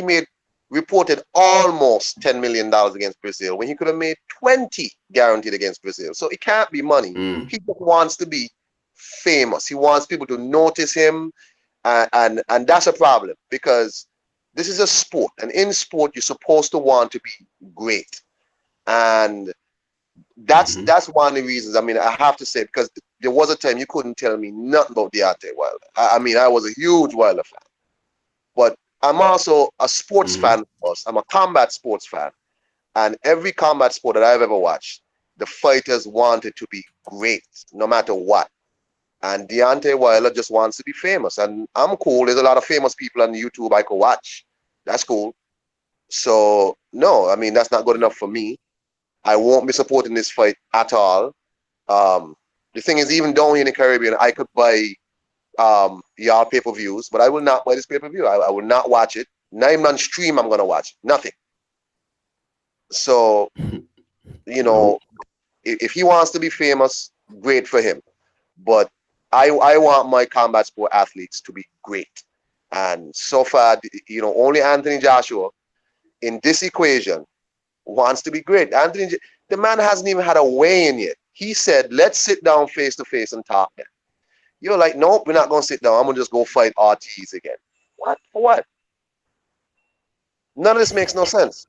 made reported almost $10 million against Brazil when he could have made 20 guaranteed against Brazil. So it can't be money. He just wants to be famous. He wants people to notice him, and that's a problem because this is a sport, and in sport you're supposed to want to be great, and that's one of the reasons. I mean, I have to say, because there was a time you couldn't tell me nothing about Deontay Wilder. I mean, I was a huge Wilder fan, but I'm also a sports fan first. I'm a combat sports fan, and every combat sport that I've ever watched, the fighters wanted to be great no matter what. And Deontay Wilder just wants to be famous, and I'm cool. There's a lot of famous people on YouTube I could watch. That's cool. So no, I mean, that's not good enough for me. I won't be supporting this fight at all. The thing is, even down here in the Caribbean, I could buy y'all pay-per-views, but I will not buy this pay-per-view. I will not watch it. Not even on stream I'm gonna watch. Nothing. So, you know, if he wants to be famous, great for him. But I want my combat sport athletes to be great. And so far, you know, only Anthony Joshua in this equation wants to be great. The man hasn't even had a weigh-in yet. He said, let's sit down face to face and talk then. You're like, nope, we're not going to sit down. I'm going to just go fight Ortiz again. What? For what? None of this makes no sense.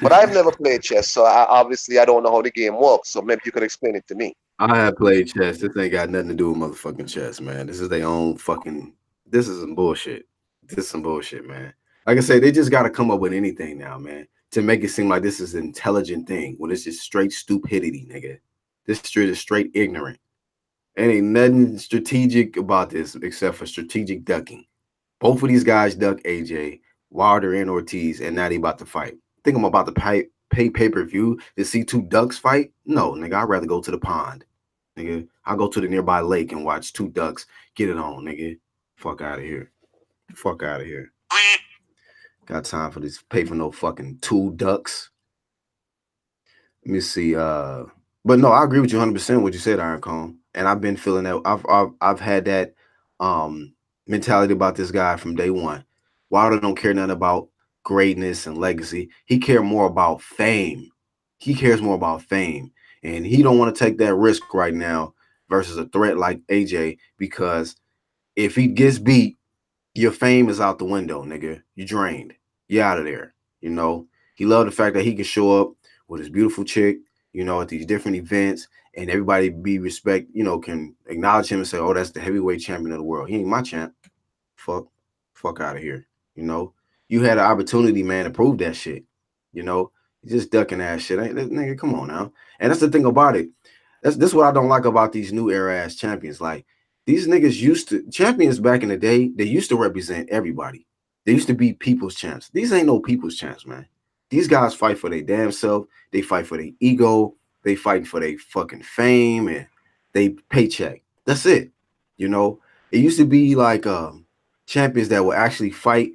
But I've never played chess, so obviously I don't know how the game works. So maybe you could explain it to me. I have played chess. This ain't got nothing to do with motherfucking chess, man. This is their own fucking. This is some bullshit. This is some bullshit, man. Like I said, they just got to come up with anything now, man, to make it seem like this is an intelligent thing when it's just straight stupidity, nigga. This street is straight ignorant. And ain't nothing strategic about this except for strategic ducking. Both of these guys duck AJ, Wilder, and Ortiz, and now they about to fight. Think I'm about to pay pay-per-view to see two ducks fight? No, nigga, I'd rather go to the pond. Nigga, I'll go to the nearby lake and watch two ducks get it on, nigga. Fuck out of here. Fuck out of here. Got time for this. Pay for no fucking two ducks. Let me see. But no, I agree with you 100% what you said, Iron Cone. And I've been feeling that. I've had that mentality about this guy from day one. Wilder don't care nothing about greatness and legacy. He cares more about fame. He cares more about fame. And he don't want to take that risk right now versus a threat like AJ, because if he gets beat, your fame is out the window, nigga. You drained. You out of there. You know, he loved the fact that he can show up with his beautiful chick, you know, at these different events, and everybody can acknowledge him and say, oh, that's the heavyweight champion of the world. He ain't my champ. Fuck out of here. You know, you had an opportunity, man, to prove that shit. You know, He's just ducking ass shit. Ain't that nigga? Come on now. And that's the thing about it. That's what I don't like about these new era ass champions. Like these niggas used to champions back in the day. They used to represent everybody. They used to be people's champs. These ain't no people's champs, man. These guys fight for their damn self. They fight for their ego. They fighting for their fucking fame and they paycheck. That's it. You know, it used to be like champions that would actually fight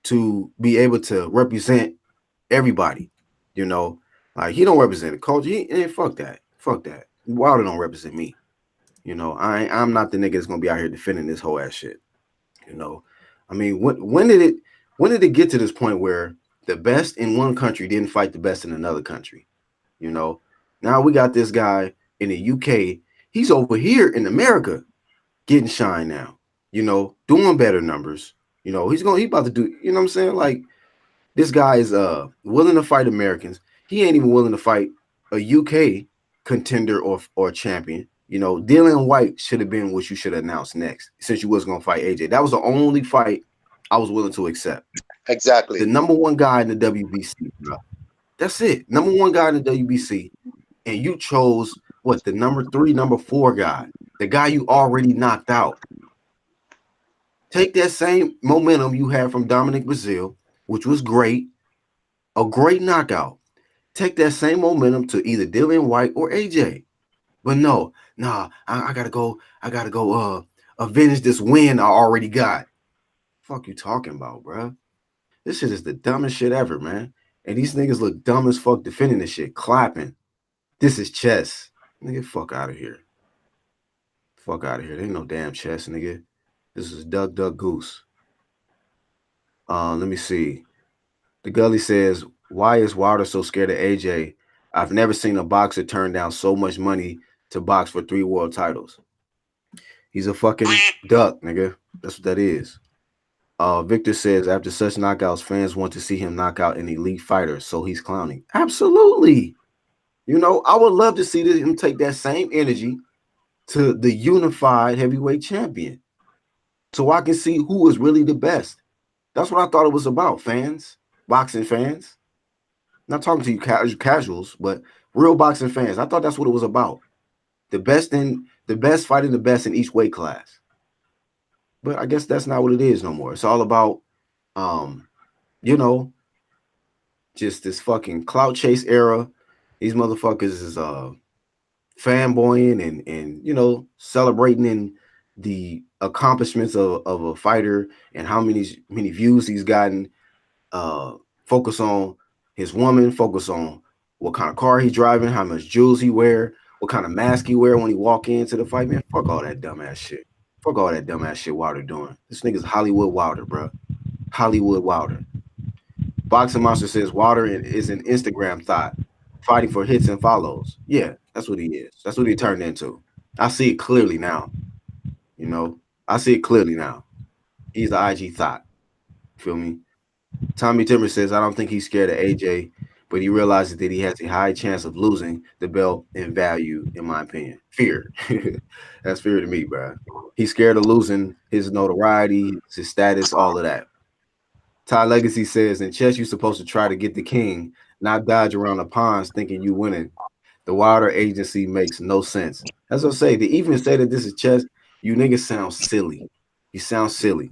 to be able to represent everybody. You know, like he don't represent the culture. Fuck that. Fuck that. Wilder don't represent me. You know, I'm not the nigga that's gonna be out here defending this whole ass shit. You know, I mean, when did it get to this point where the best in one country didn't fight the best in another country? You know, now we got this guy in the UK. He's over here in America getting shine now. You know, doing better numbers. You know, he about to do. You know what I'm saying? Like this guy is willing to fight Americans. He ain't even willing to fight a UK contender or champion. You know, Dylan White should have been what you should have announced next, since you was gonna fight AJ. That was the only fight I was willing to accept. Exactly. The number one guy in the WBC, bro. That's it. Number one guy in the WBC, and you chose what the number 3, number 4 guy, the guy you already knocked out. Take that same momentum you had from Dominic Brazil, which was great, a great knockout. Take that same momentum to either Dylan White or AJ. But no, I gotta go avenge this win I already got. Fuck you talking about, bro? This shit is the dumbest shit ever, man. And these niggas look dumb as fuck defending this shit, clapping. This is chess. Nigga, fuck out of here. Fuck out of here. There ain't no damn chess, nigga. This is Duck Duck Goose. Let me see. The Gully says, why is Wilder so scared of AJ? I've never seen a boxer turn down so much money to box for 3 world titles. He's a fucking duck, nigga. That's what that is. Victor says, after such knockouts, fans want to see him knock out an elite fighter, so he's clowning. Absolutely. You know, I would love to see him take that same energy to the unified heavyweight champion, so I can see who is really the best. That's what I thought it was about, fans, boxing fans. Not talking to you casuals, but real boxing fans. I thought that's what it was about. The best fighting the best in each weight class. But I guess that's not what it is no more. It's all about, you know, just this fucking clout chase era. These motherfuckers is fanboying and you know, celebrating in the accomplishments of a fighter and how many views he's gotten. Focus on his woman, focus on what kind of car he's driving, how much jewels he wear, what kind of mask he wear when he walk into the fight. Man, fuck all that dumbass shit. Fuck all that dumbass shit Wilder doing. This nigga's Hollywood Wilder, bro. Hollywood Wilder. Boxing Monster says Wilder is an Instagram thought, fighting for hits and follows. Yeah, that's what he is. That's what he turned into. I see it clearly now. You know, I see it clearly now. He's the IG thought. Feel me? Tommy Timber says, I don't think he's scared of AJ, but he realizes that he has a high chance of losing the belt in value, in my opinion. Fear. That's fear to me, bro. He's scared of losing his notoriety, his status, all of that. Ty Legacy says, in chess, you're supposed to try to get the king, not dodge around the pawns thinking you winning. The Wilder agency makes no sense. As I say, to even say that this is chess, you niggas sound silly. You sound silly.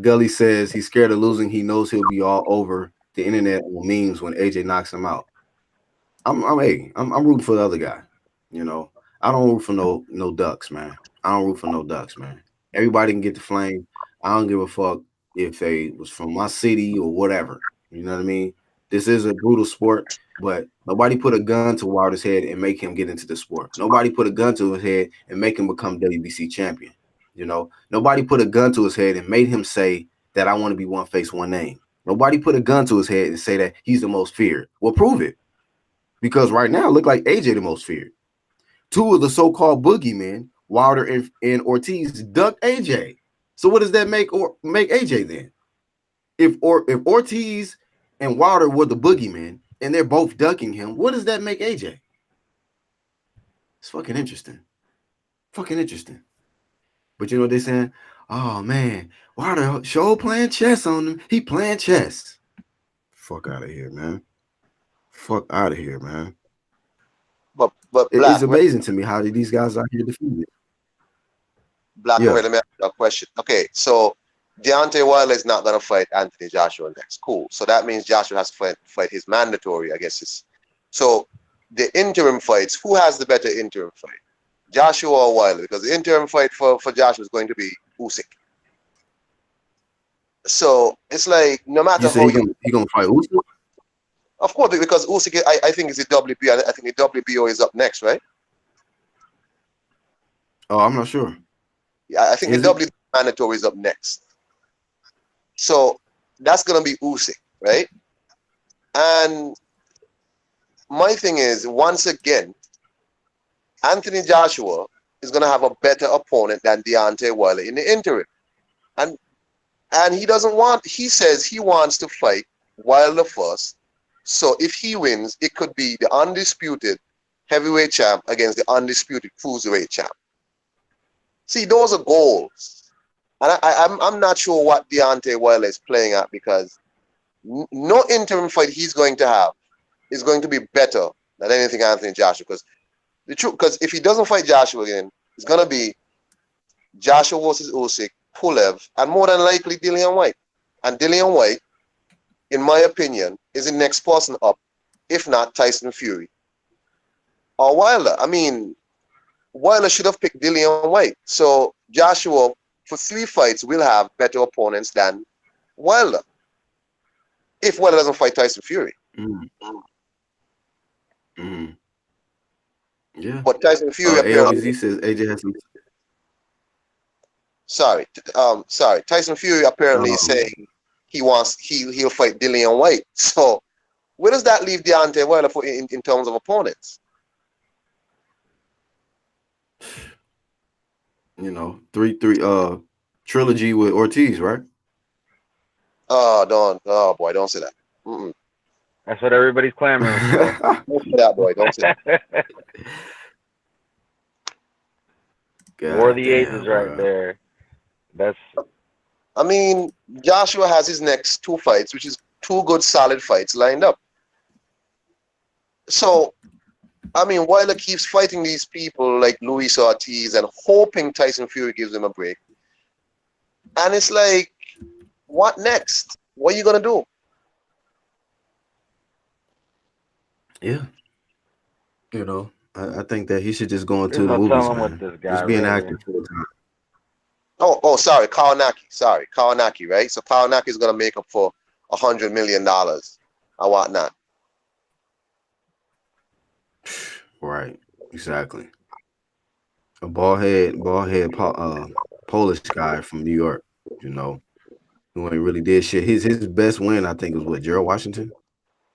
Gully says he's scared of losing. He knows he'll be all over the internet on memes when AJ knocks him out. I'm rooting for the other guy. You know, I don't root for no ducks, man. I don't root for no ducks, man. Everybody can get the flame. I don't give a fuck if they was from my city or whatever. You know what I mean? This is a brutal sport, but nobody put a gun to Wilder's head and make him get into the sport. Nobody put a gun to his head and make him become WBC champion. You know, nobody put a gun to his head and made him say that I want to be one face, one name. Nobody put a gun to his head and say that he's the most feared. Well, prove it. Because right now, it look like AJ the most feared. 2 of the so-called boogeymen, Wilder and Ortiz, ducked AJ. So what does that make AJ then? If Ortiz and Wilder were the boogeymen and they're both ducking him, what does that make AJ? It's fucking interesting. Fucking interesting. But you know what they're saying? Oh man, Wilder show playing chess on him. He playing chess. Fuck out of here, man. Fuck out of here, man. But It's Black, amazing to me how these guys out here defeated. Black, Yeah. wait, let me ask you a question. Okay, so Deontay Wilder is not gonna fight Anthony Joshua next. Cool. So that means Joshua has to fight his mandatory, I guess. So the interim fights, who has the better interim fight? Joshua or Wilder? Because the interim fight for Joshua is going to be Usyk. So it's like no matter You say how he gonna fight Usyk? of course, because Usyk, I think is the WBO. I think the WBO is up next, right? Oh, I'm not sure. Yeah, I think Is the it? WBO mandatory is up next. So that's gonna be Usyk, right? And my thing is, once again, Anthony Joshua is gonna have a better opponent than Deontay Wilder in the interim, and he doesn't want. He says he wants to fight Wilder first. So if he wins, it could be the undisputed heavyweight champ against the undisputed cruiserweight champ. See, those are goals, and I'm not sure what Deontay Wilder is playing at, because no interim fight he's going to have is going to be better than anything Anthony Joshua. Because the truth, because if he doesn't fight Joshua again, it's gonna be Joshua versus Usyk, Pulev, and more than likely Dillian White. And Dillian White, in my opinion, is the next person up, if not Tyson Fury or Wilder. I mean, Wilder should have picked Dillian White. So Joshua, for 3 fights, will have better opponents than Wilder, if Wilder doesn't fight Tyson Fury. Yeah. But Tyson Fury apparently. ALBZ says AJ has some. Sorry. Tyson Fury apparently is saying he'll fight Dillian White. So where does that leave Deontay Wilder for in terms of opponents? You know, three trilogy with Ortiz, right? Oh boy, don't say that. Mm-mm. That's what everybody's clamoring for. Don't say that, boy. Don't say that. War of the Ages right there. I mean, Joshua has his next 2 fights, which is 2 good solid fights lined up. So, I mean, Wilder keeps fighting these people like Luis Ortiz and hoping Tyson Fury gives him a break. And it's like, what next? What are you gonna do? Yeah. You know, I think that he should just go into There's the no movies, telling man. what this guy Just be an really- actor full time. Sorry, Kawanaki, right? So Kawanaki is gonna make up for $100 million and whatnot. Right. Exactly. A bald head Polish guy from New York, you know, who ain't really did shit. His best win, I think, was what, Gerald Washington?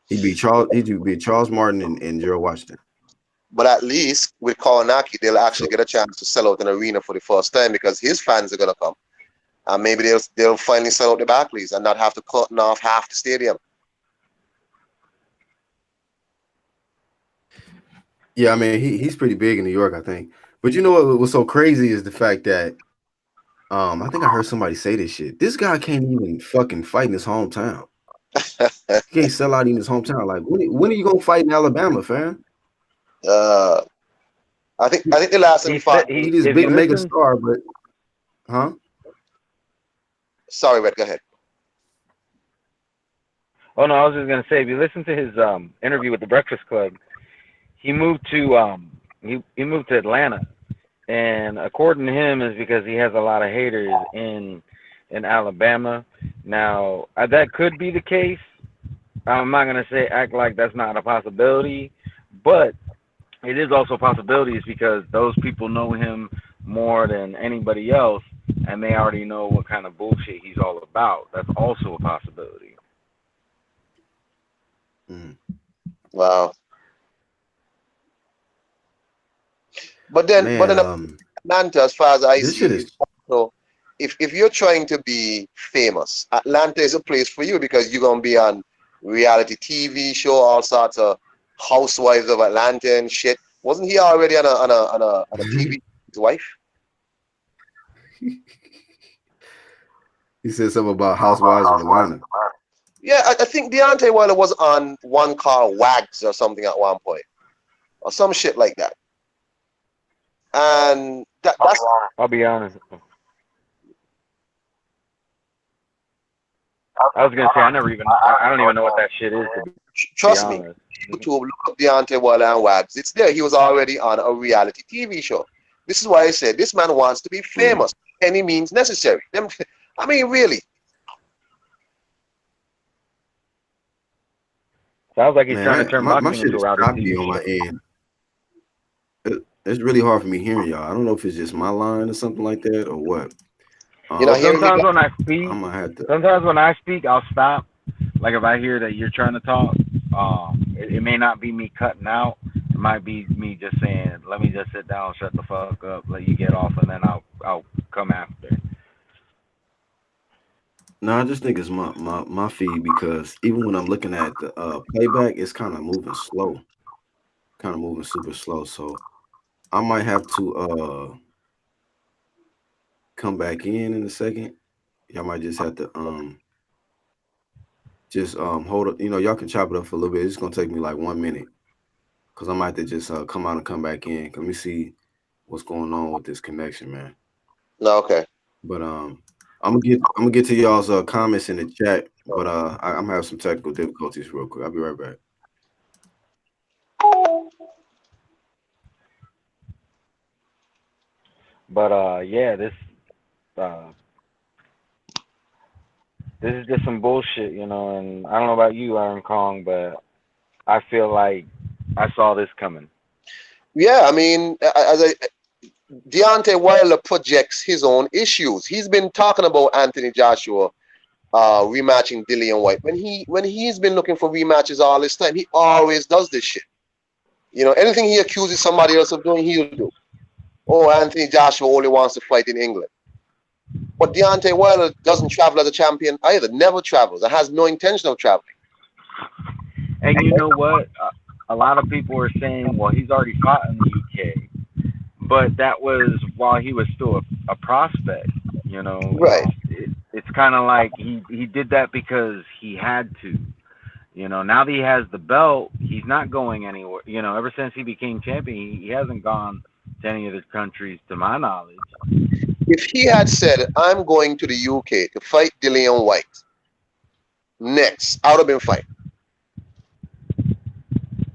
He beat Charles Martin and Gerald Washington. But at least with Kawanaki, they'll actually get a chance to sell out an arena for the first time, because his fans are gonna come, and maybe they'll finally sell out the Barclays and not have to cut off half the stadium. Yeah, I mean, he's pretty big in New York, I think. But you know what was so crazy is the fact that I think I heard somebody say this shit. This guy can't even fucking fight in his hometown. He can't sell out in his hometown. Like, when are you gonna fight in Alabama, fam? I think the last time he fought. He this big mega star, but Sorry, Red, go ahead. Oh no, I was just gonna say, if you listen to his interview with the Breakfast Club, he moved to he moved to Atlanta, and according to him, is because he has a lot of haters in Alabama. Now that could be the case. I'm not gonna say act like that's not a possibility, but it is also possibilities, because those people know him more than anybody else, and they already know what kind of bullshit he's all about. That's also a possibility. Wow. But then Atlanta, as far as I see, so if you're trying to be famous, Atlanta is a place for you, because you're gonna be on reality TV show, all sorts of Housewives of Atlanta and shit. Wasn't he already on a TV? His wife. He said something about Housewives of Atlanta. Yeah, I think Deontay Wilder was on one called Wags or something at one point, or some shit like that. And that's I'll be honest. I was gonna say I never even I don't even know what that shit is to be trust me. honest. YouTube, look up Deontay Wilder and Wags. It's there. He was already on a reality TV show. This is why I said this man wants to be famous, any means necessary. I mean, really. Sounds like he's Man, trying to turn my boxing shit into a is reality choppy TV on show. my end. It's really hard for me hearing y'all. I don't know if it's just my line or something like that or what. You know, hearing Sometimes you when I speak, I'm gonna have to. sometimes when I speak, I'll stop. Like if I hear that you're trying to talk, it may not be me cutting out. It might be me just saying, "Let me just sit down, shut the fuck up, let you get off, and then I'll come after." No, I just think it's my feed because even when I'm looking at the playback, it's kind of moving slow, kind of moving super slow. So I might have to come back in a second. Y'all might just have to just hold up. You know, y'all can chop it up for a little bit. It's gonna take me like 1 minute because I might have to just come out and come back in. Let me see what's going on with this connection, man. no, okay. But I'm gonna get to y'all's comments in the chat. But I'm having some technical difficulties real quick. I'll be right back. But yeah, this is just some bullshit, you know. And I don't know about you, Iron Kong, but I feel like I saw this coming. Yeah, I mean, Deontay Wilder projects his own issues. He's been talking about Anthony Joshua rematching Dillian White. When he's been looking for rematches all this time, he always does this shit. You know, anything he accuses somebody else of doing, he'll do. Oh, Anthony Joshua only wants to fight in England. But Deontay Wilder doesn't travel as a champion either, never travels, and has no intention of traveling. And you know what? A lot of people are saying, well, he's already fought in the UK, but that was while he was still a prospect. You know, Right. it's kind of like he did that because he had to. You know, now that he has the belt, he's not going anywhere. You know, ever since he became champion, he hasn't gone to any other countries, to my knowledge. If he had said, I'm going to the UK to fight Dillian White next, I would have been fine.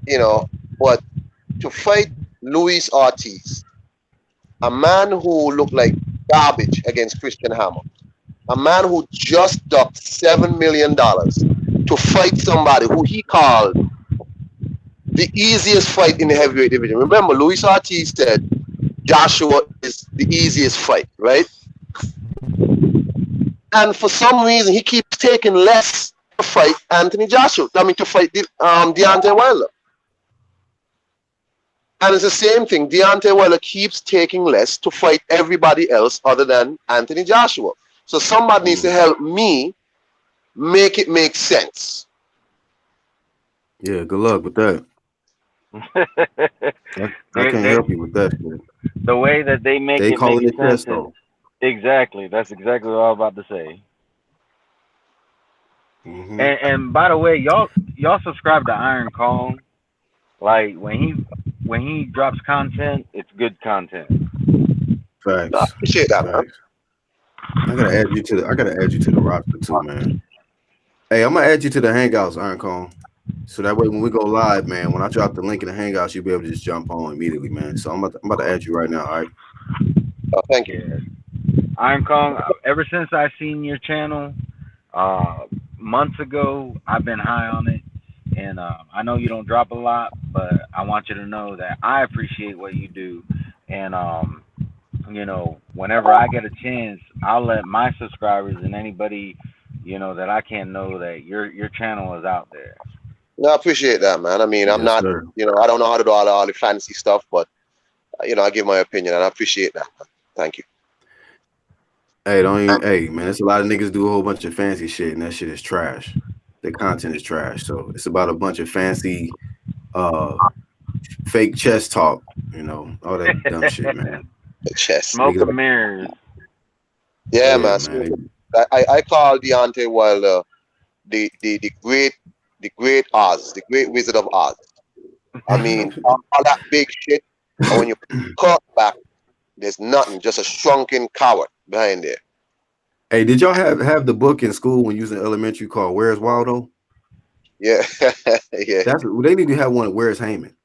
You know, but to fight Luis Ortiz, a man who looked like garbage against Christian Hammer, a man who just ducked $7 million to fight somebody who he called the easiest fight in the heavyweight division. Remember, Luis Ortiz said Joshua is the easiest fight, right? And for some reason, he keeps taking less to fight Anthony Joshua. I mean, to fight Deontay Wilder. And it's the same thing. Deontay Wilder keeps taking less to fight everybody else other than Anthony Joshua. So somebody needs to help me make it make sense. Yeah, good luck with that. I can't help you with that shit. The way that they make They it calling make it sense. test though. Exactly. That's exactly what I was about to say. Mm-hmm. And by the way, y'all subscribe to Iron Kong. Like when he drops content, it's good content. Facts. I appreciate that, man. Facts. I gotta add you to the roster too, man. Hey, I'm gonna add you to the Hangouts, Iron Kong. So that way, when we go live, man, when I drop the link in the Hangouts, you'll be able to just jump on immediately, man. So I'm about to add you right now, all right? Oh, thank you. Yeah. Iron Kong, ever since I seen your channel months ago, I've been high on it. And I know you don't drop a lot, but I want you to know that I appreciate what you do. And, you know, whenever I get a chance, I'll let my subscribers and anybody, you know, that I can't know that your channel is out there. No, I appreciate that, man. I mean, I'm not, sir. you know, I don't know how to do all the fancy stuff, but, you know, I give my opinion and I appreciate that, man. Thank you. Hey, hey, man, there's a lot of niggas do a whole bunch of fancy shit, and that shit is trash. Their content is trash. So it's about a bunch of fancy, fake chest talk, you know, all that dumb shit, man. The chess. Smoke and mirrors. Yeah, man. I call Deontay Wilder the great Oz, the great Wizard of Oz. I mean, all that big shit, and when you cut back, there's nothing, just a shrunken coward behind there. Hey, did y'all have the book in school when you was in elementary called Where's Waldo? Yeah, yeah. They need to have one. Where's Haman?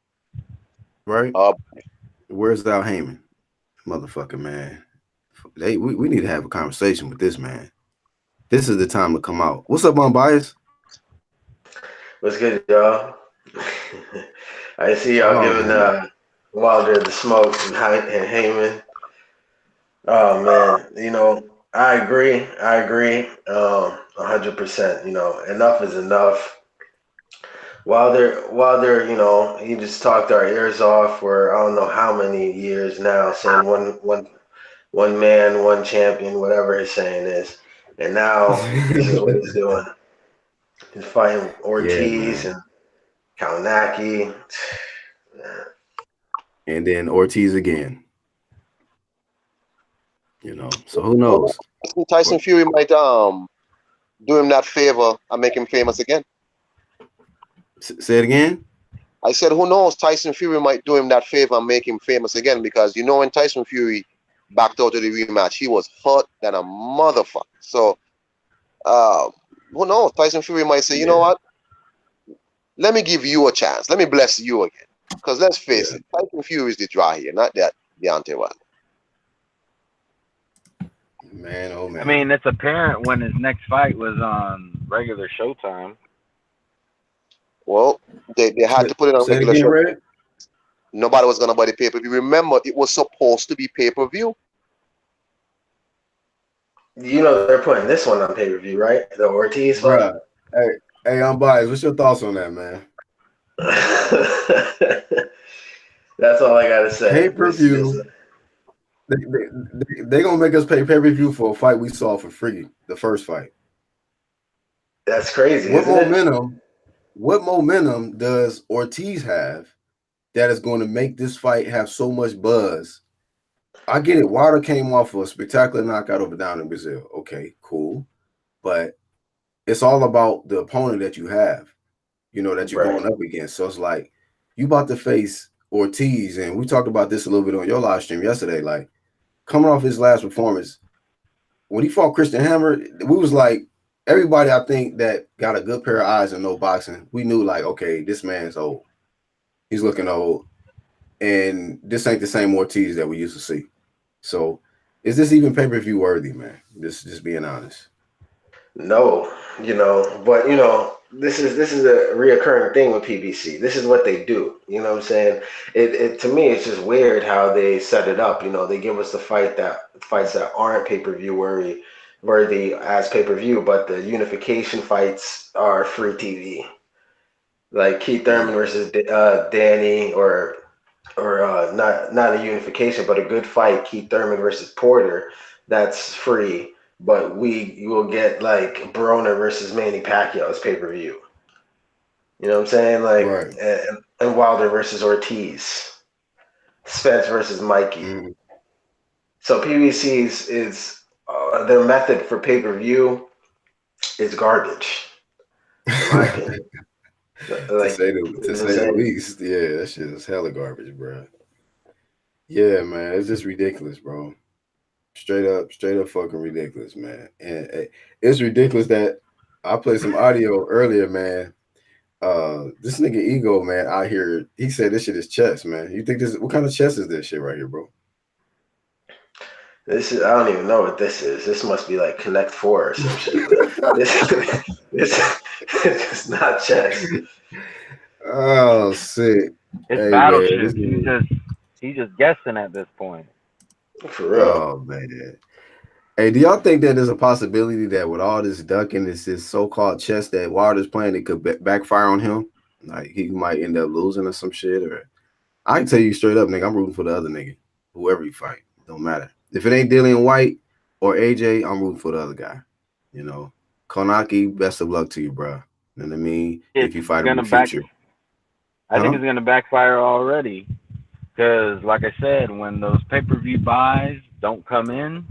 Right? Uh, Where's thou Haman? Motherfucker, man. We need to have a conversation with this man. This is the time to come out. What's up, Unbiased? What's good, y'all? I see y'all giving Wilder the smoke and Heyman. Oh man, I agree. 100%. Enough is enough. Wilder, he just talked our ears off for I don't know how many years now, saying one man, one champion, whatever his saying is, and now this is what he's doing. He's fighting Ortiz and Kalinaki. And then Ortiz again. So who knows? Tyson Fury might do him that favor and make him famous again. Say it again? I said, who knows? Tyson Fury might do him that favor and make him famous again, because when Tyson Fury backed out of the rematch, he was hurt than a motherfucker. So, who knows? Tyson Fury might say, you know what? Let me give you a chance. Let me bless you again. Because let's face it, Tyson Fury is the draw here, not that Deontay Wilder. Man, oh man. I mean, it's apparent when his next fight was on regular Showtime. Well, they had to put it on regular show. Red? Nobody was going to buy the pay-per-view. Remember, it was supposed to be pay-per-view. They're putting this one on pay-per-view, right? The Ortiz fight. Hey, Unbiased. What's your thoughts on that, man? That's all I gotta say. Pay-per-view. They gonna make us pay pay-per-view for a fight we saw for free, the first fight. That's crazy. What momentum does Ortiz have that is going to make this fight have so much buzz? I get it. Wilder came off a spectacular knockout over down in Brazil. Okay, cool. But it's all about the opponent that you have, that you're going up against. So it's like you about to face Ortiz, and we talked about this a little bit on your live stream yesterday. Like, coming off his last performance, when he fought Christian Hammer, we was like, everybody I think that got a good pair of eyes and know boxing, we knew like, okay, this man's old. He's looking old. And this ain't the same Ortiz that we used to see. So is this even pay-per-view worthy, man? Just being honest. No, but this is a reoccurring thing with PBC. This is what they do. You know what I'm saying? It to me, it's just weird how they set it up. They give us the fights that aren't pay-per-view worthy as pay-per-view, but the unification fights are free TV. Like Keith Thurman versus Danny, or not a unification, but a good fight, Keith Thurman versus Porter, that's free. But you will get like Broner versus Manny Pacquiao's pay-per-view. You know what I'm saying? Like, and Wilder versus Ortiz, Spence versus Mikey. Mm-hmm. So PBC is their method for pay-per-view is garbage, in my opinion. To say the least, yeah, that shit is hella garbage, bro. Yeah, man, it's just ridiculous, bro. Straight up fucking ridiculous, man. And it's ridiculous that I played some audio earlier, man. This nigga Ego, man, out here, he said this shit is chess, man. You think what kind of chess is this shit right here, bro? I don't even know what this is. This must be like Connect 4 or some shit. It's not chess. Oh, sick. It's battleship. He's just guessing at this point. For real. Oh, man. Hey, do y'all think that there's a possibility that with all this ducking, this so-called chess that Wilder's playing, it could backfire on him? Like, he might end up losing or some shit? Or I can tell you straight up, nigga, I'm rooting for the other nigga. Whoever you fight. Don't matter. If it ain't Dillian White or AJ, I'm rooting for the other guy. Konaki, best of luck to you, bro. You know what I mean? If you fight him in the future. I think it's going to backfire already. Because, like I said, when those pay-per-view buys don't come in,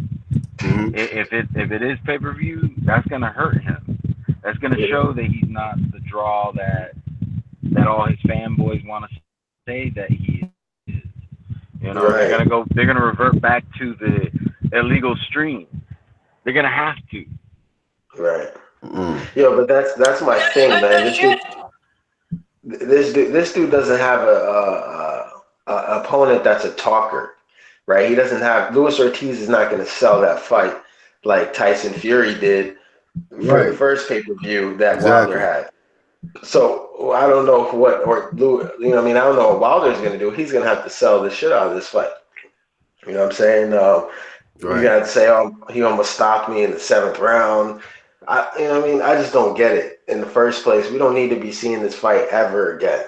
if it is pay-per-view, that's going to hurt him. That's gonna show that he's not the draw that all his fanboys want to say that he is. You know, Right. they're gonna revert back to the illegal stream. They're gonna have to. Right. Yo, but that's my thing, man. This dude doesn't have a opponent that's a talker, right? He doesn't have Luis Ortiz is not going to sell that fight like Tyson Fury did for the first pay-per-view that Wilder had. So I don't know I don't know what Wilder's going to do. He's going to have to sell the shit out of this fight. You know what I'm saying? You got to say, oh, he almost stopped me in the 7th round. I just don't get it in the first place. We don't need to be seeing this fight ever again.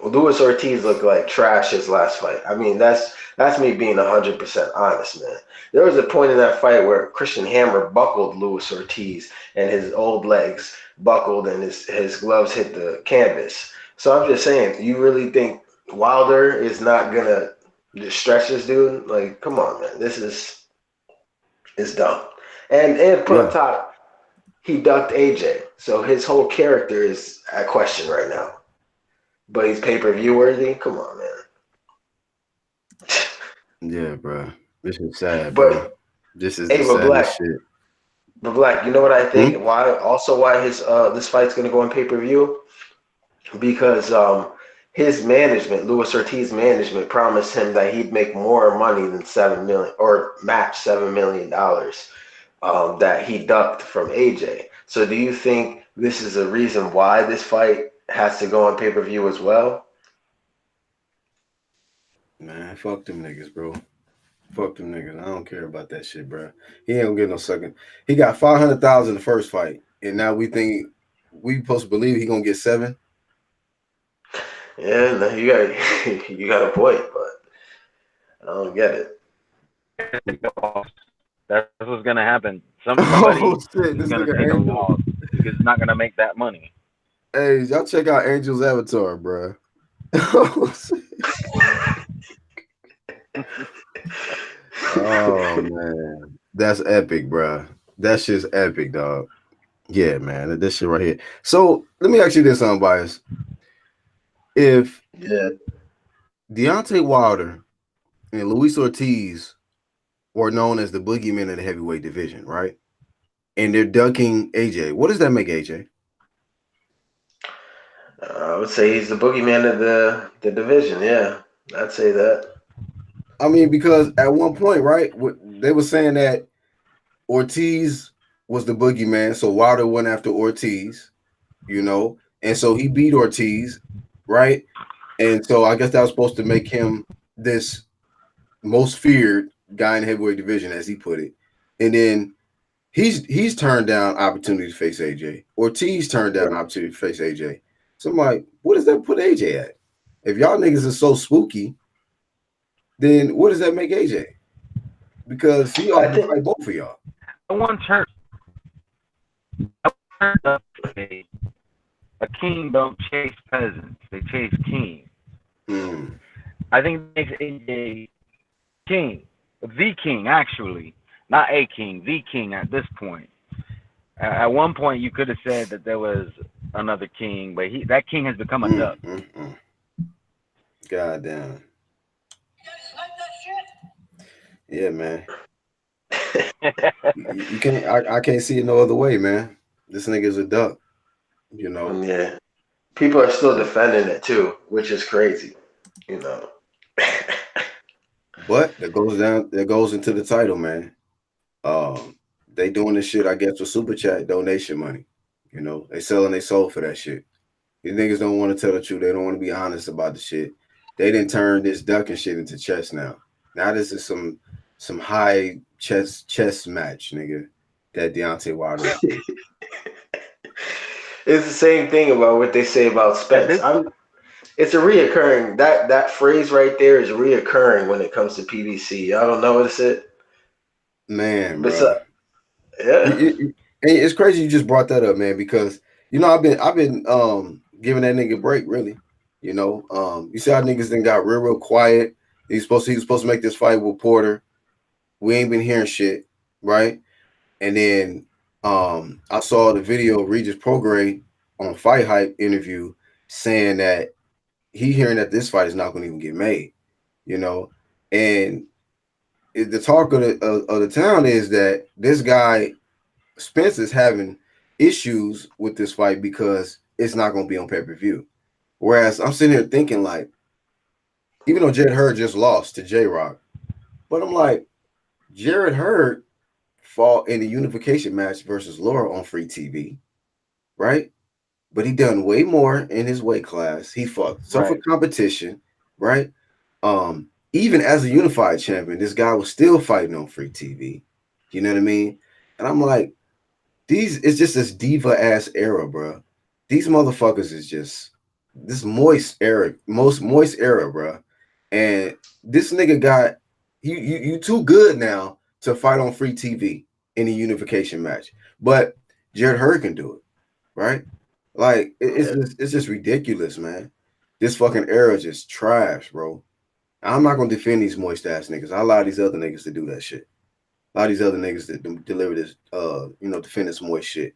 Luis Ortiz looked like trash his last fight. I mean, that's me being 100% honest, man. There was a point in that fight where Christian Hammer buckled Luis Ortiz and his old legs buckled and his gloves hit the canvas. So I'm just saying, you really think Wilder is not going to just stretch this dude? Like, come on, man. This is dumb. And put on top, he ducked AJ. So his whole character is at question right now. But he's pay-per-view worthy? Come on, man. Yeah, bro. This is sad, bro. This is the saddest shit. But Black, you know what I think? Why his this fight's gonna go on pay-per-view? Because his management, Luis Ortiz management, promised him that he'd make more money than $7 million or match $7 million that he ducked from AJ. So do you think this is a reason why this fight has to go on pay-per-view as well? Man, fuck them niggas, bro. Fuck them niggas. I don't care about that shit, bro. He ain't gonna get no second. He got 500,000 the first fight, and now we supposed to believe he gonna get 7. Yeah, no, you got a point, but I don't get it. That's what's gonna happen. Somebody is this gonna nigga take a Angel. loss because it's not gonna make that money. Hey, y'all check out Angel's avatar, bro. Oh man, that's epic, bro. That shit's epic, dog. Yeah, man, this shit right here. So let me ask you this, unbiased. If Deontay Wilder and Luis Ortiz were known as the boogeymen of the heavyweight division, right? And they're ducking AJ, what does that make AJ? I would say he's the boogeyman of the division. Yeah, I'd say that. I mean, because at one point, right, they were saying that Ortiz was the boogeyman, so Wilder went after Ortiz, you know, and so he beat Ortiz, right? And so I guess that was supposed to make him this most feared guy in the heavyweight division, as he put it. And then he's turned down opportunity to face AJ. Ortiz turned down opportunity to face AJ. So I'm like, what does that put AJ at? If y'all niggas are so spooky, then what does that make AJ? Because he ought to fight both of y'all. I once heard a king don't chase peasants; they chase kings. I think it makes AJ king, the king, actually, not a king, the king at this point. At one point, you could have said that there was another king, but that king has become a duck. God damn. Yeah, man. You can't. I can't see it no other way, man. This nigga's a duck. You know. Yeah. People are still defending it too, which is crazy. You know. But that goes into the title, man. They doing this shit, I guess, with super chat donation money. You know, they selling their soul for that shit. These niggas don't want to tell the truth. They don't want to be honest about the shit. They didn't turn this ducking shit into chess now. Now this is some high chess match, nigga. That Deontay Wilder. It's the same thing about what they say about Spence. It's a reoccurring that phrase right there is reoccurring when it comes to PBC. Y'all don't notice it, man, bro. Yeah, it's crazy you just brought that up, man. Because you know I've been giving that nigga a break, really. You know, you see how niggas then got real quiet. He was supposed to make this fight with Porter. We ain't been hearing shit, right? And then I saw the video of Regis Prograis on Fight Hype interview saying that he hearing that this fight is not going to even get made, you know, and the talk of the town is that this guy Spence is having issues with this fight because it's not going to be on pay-per-view. Whereas I'm sitting here thinking like, even though Jared Hurd just lost to J Rock, but I'm like, Jared Hurd fought in the unification match versus Laura on free TV, right? But he done way more in his weight class. He fought Right. tougher competition, right? Even as a unified champion, this guy was still fighting on free TV. You know what I mean? And I'm like, these it's just this diva ass era, bro. These motherfuckers is just this moist era, most moist era, bro. And this nigga got you too good now to fight on free TV in a unification match. But Jared Hurd can do it, right? Like Yeah. it's just ridiculous, man. This fucking era is just trash, bro. I'm not gonna defend these moist ass niggas. I allow these other niggas to do that shit. A lot of these other niggas that deliver this, defend this moist shit.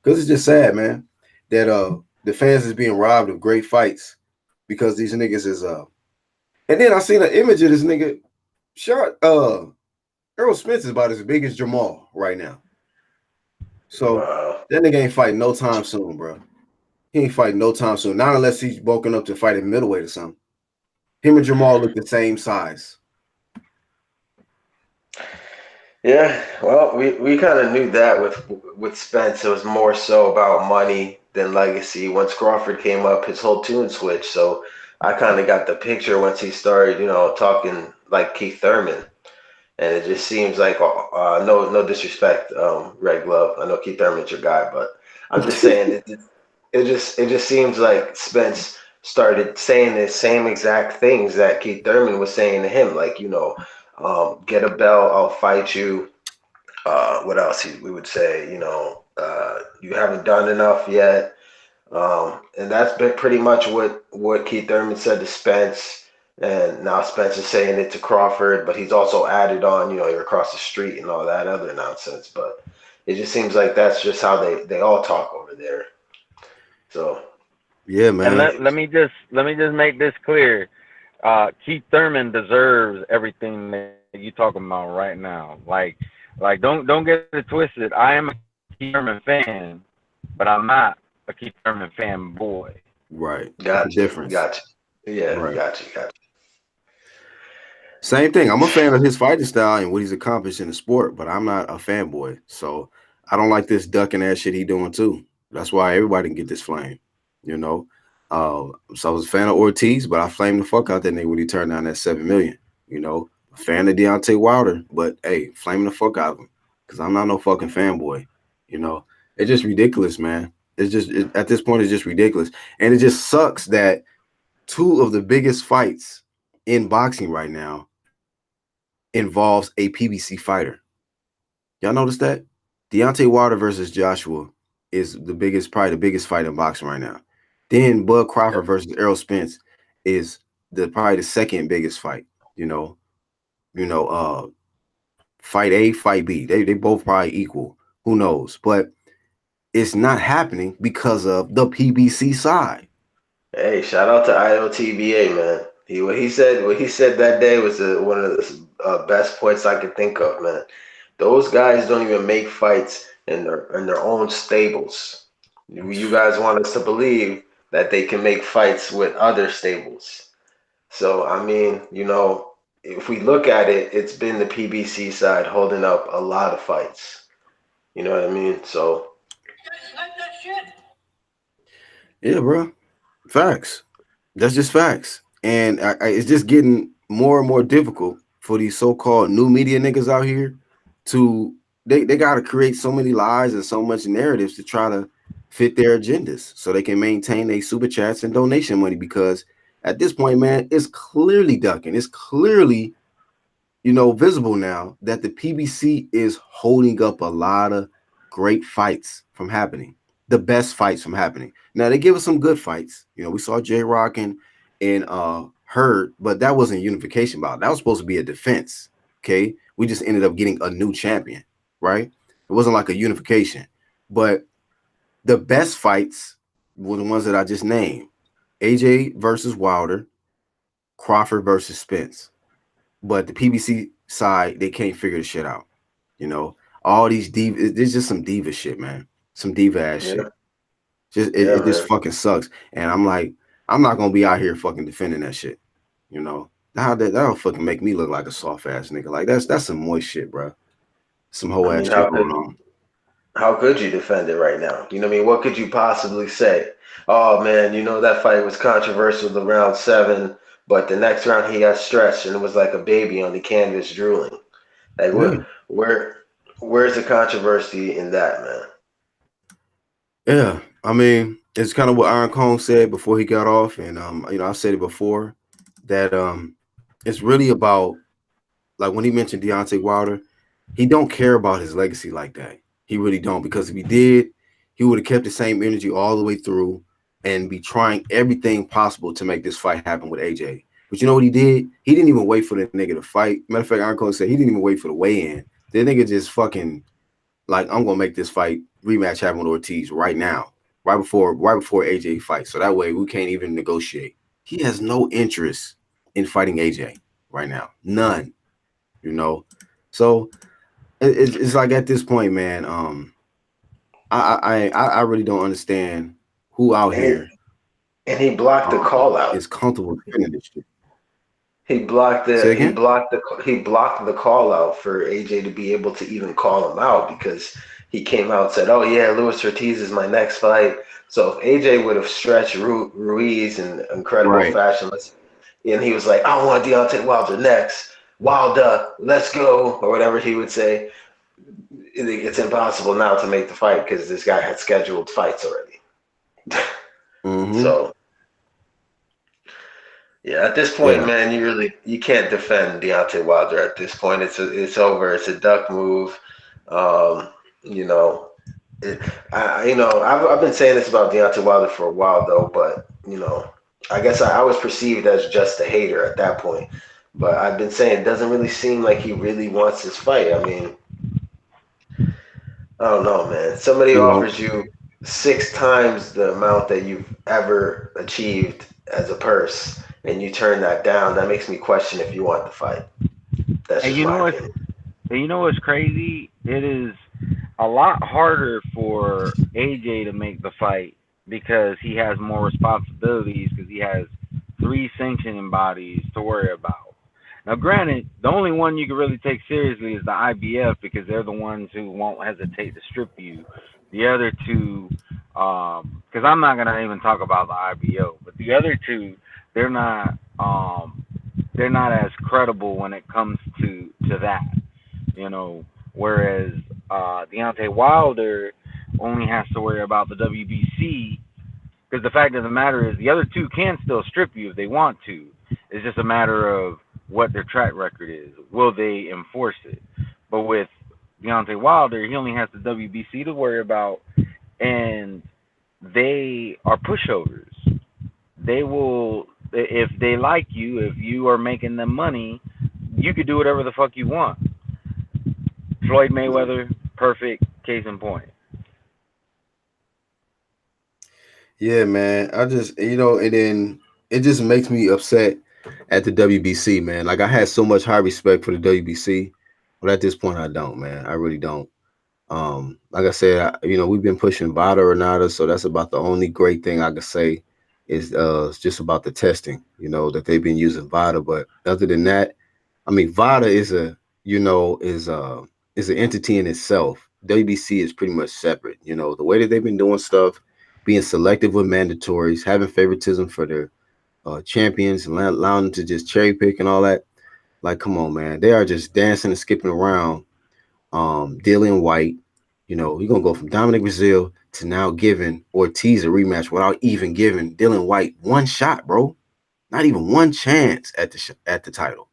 Cause it's just sad, man, that the fans is being robbed of great fights because these niggas is And then I seen an image of this nigga shot. Errol Spence is about as big as Jamal right now. So Wow. that nigga ain't fighting no time soon, bro. He ain't fighting no time soon. Not unless he's woken up to fight in middleweight or something. Him and Jamal look the same size. Yeah, well, we kind of knew that with Spence. It was more so about money than legacy. Once Crawford came up, his whole tune switched. So I kind of got the picture once he started, talking like Keith Thurman. And it just seems like, no disrespect, Red Glove. I know Keith Thurman's your guy, but I'm just saying it just seems like Spence started saying the same exact things that Keith Thurman was saying to him, like, get a belt, I'll fight you. What else we would say? You haven't done enough yet. And that's been pretty much what Keith Thurman said to Spence. And now Spence is saying it to Crawford, but he's also added on, you're across the street and all that other nonsense. But it just seems like that's just how they all talk over there. So, Yeah, And man. let me just make this clear. Keith Thurman deserves everything that you talking about right now. Like don't get it twisted. I am a Keith Thurman fan, but I'm not a Keith Thurman fanboy. Right. It's a gotcha, difference. gotcha. Yeah, Right. gotcha. Same thing. I'm a fan of his fighting style and what he's accomplished in the sport, but I'm not a fanboy. So I don't like this ducking ass shit he doing too. That's why everybody can get this flame, you know. So I was a fan of Ortiz, but I flamed the fuck out that nigga when he turned down that 7 million. You know, a fan of Deontay Wilder, but hey, flaming the fuck out of him because I'm not no fucking fanboy. You know, it's just ridiculous, man. At this point, it's just ridiculous, and it just sucks that two of the biggest fights in boxing right now involves a PBC fighter. Y'all notice that? Deontay Wilder versus Joshua is probably the biggest fight in boxing right now. Then Bud Crawford versus Errol Spence is probably the second biggest fight. You know, you know, fight A, fight B. They both probably equal. Who knows? But it's not happening because of the PBC side. Hey, shout out to IOTBA, man. What he said that day was one of the best points I could think of, man. Those guys don't even make fights in their own stables. You guys want us to believe that they can make fights with other stables. So I mean, if we look at it, it's been the PBC side holding up a lot of fights. You know what I mean? So Let that shit. Yeah, bro. Facts. That's just facts. And it's just getting more and more difficult for these so-called new media niggas out here to they got to create so many lies and so much narratives to try to fit their agendas so they can maintain their super chats and donation money because at this point, man, it's clearly ducking. It's clearly visible now that the PBC is holding up a lot of great fights from happening, the best fights from happening. Now they give us some good fights. We saw J Rock and Hurd, but that wasn't a unification bout. That was supposed to be a defense. Okay, we just ended up getting a new champion, right? It wasn't like a unification. But the best fights were the ones that I just named. AJ versus Wilder, Crawford versus Spence. But the PBC side, they can't figure the shit out. You know, all these diva, there's just some diva shit, man. Some diva ass Yeah, shit. Just yeah, it just man. fucking sucks. And I'm like, I'm not gonna be out here fucking defending that shit. You know, that'll fucking make me look like a soft ass nigga. Like that's some moist shit, bro. Some I whole ass mean, shit going on. how could you defend it right now? You know what I mean? What could you possibly say? Oh man, you know that fight was controversial the round 7, but the next round he got stretched and it was like a baby on the canvas drooling. Like Yeah, where's the controversy in that, man? yeah. I mean, it's kind of what Iron Cone said before he got off, and I said it before that it's really about like when he mentioned Deontay Wilder, he don't care about his legacy like that. He really don't, because if he did, he would have kept the same energy all the way through and be trying everything possible to make this fight happen with AJ. But you know what he did? He didn't even wait for the nigga to fight. Matter of fact, Iron Cone said he didn't even wait for the weigh-in. The nigga just fucking like, I'm gonna make this fight rematch happen with Ortiz right now, right before AJ fights. So that way we can't even negotiate. He has no interest in fighting AJ right now. None. You know. So it's like at this point, man, I really don't understand who out And here and he blocked the call out. is comfortable defending this shit. He blocked Say the he again? blocked the he blocked the call out for AJ to be able to even call him out because he came out and said, "Oh yeah, Luis Ortiz is my next fight." So if AJ would have stretched Ruiz in incredible Right. fashion, and he was like, "I want Deontay Wilder next, Wilder, let's go," or whatever he would say, it's impossible now to make the fight because this guy had scheduled fights already. Mm-hmm. So yeah, at this point, Yeah. man, you can't defend Deontay Wilder at this point. It's over. It's a duck move. Um, you know, it, I've been saying this about Deontay Wilder for a while though, but I guess I was perceived as just a hater at that point. But I've been saying it doesn't really seem like he really wants this fight. I mean, I don't know, man. Somebody He won't. offers you 6 times the amount that you've ever achieved as a purse, and you turn that down. That makes me question if you want the fight. That's And just you know my what's opinion. and you know what's crazy? It is a lot harder for AJ to make the fight because he has more responsibilities because he has 3 sanctioning bodies to worry about. Now, granted, the only one you can really take seriously is the IBF because they're the ones who won't hesitate to strip you. The other two, because I'm not gonna even talk about the IBO, but the other two, they're not, they're not as credible when it comes to that, you know. Whereas Deontay Wilder only has to worry about the WBC because the fact of the matter is the other two can still strip you if they want to. It's just a matter of what their track record is. Will they enforce it? But with Deontay Wilder, he only has the WBC to worry about, and they are pushovers. They will, if they like you, if you are making them money, you could do whatever the fuck you want. Floyd Mayweather, perfect case in point. Yeah, man. I just and then it just makes me upset at the WBC, man. Like I had so much high respect for the WBC, but at this point I don't, man. I really don't. Like I said, we've been pushing Vada or nada, so that's about the only great thing I could say is it's just about the testing, that they've been using Vada. But other than that, I mean, Vada is is an entity in itself. WBC is pretty much separate. The way that they've been doing stuff, being selective with mandatories, having favoritism for their champions, and allowing them to just cherry pick and all that. Like, come on, man, they are just dancing and skipping around. Dylan White, you're gonna go from Dominic Brazil to now giving Ortiz a rematch without even giving Dylan White one shot, bro. Not even one chance at the title.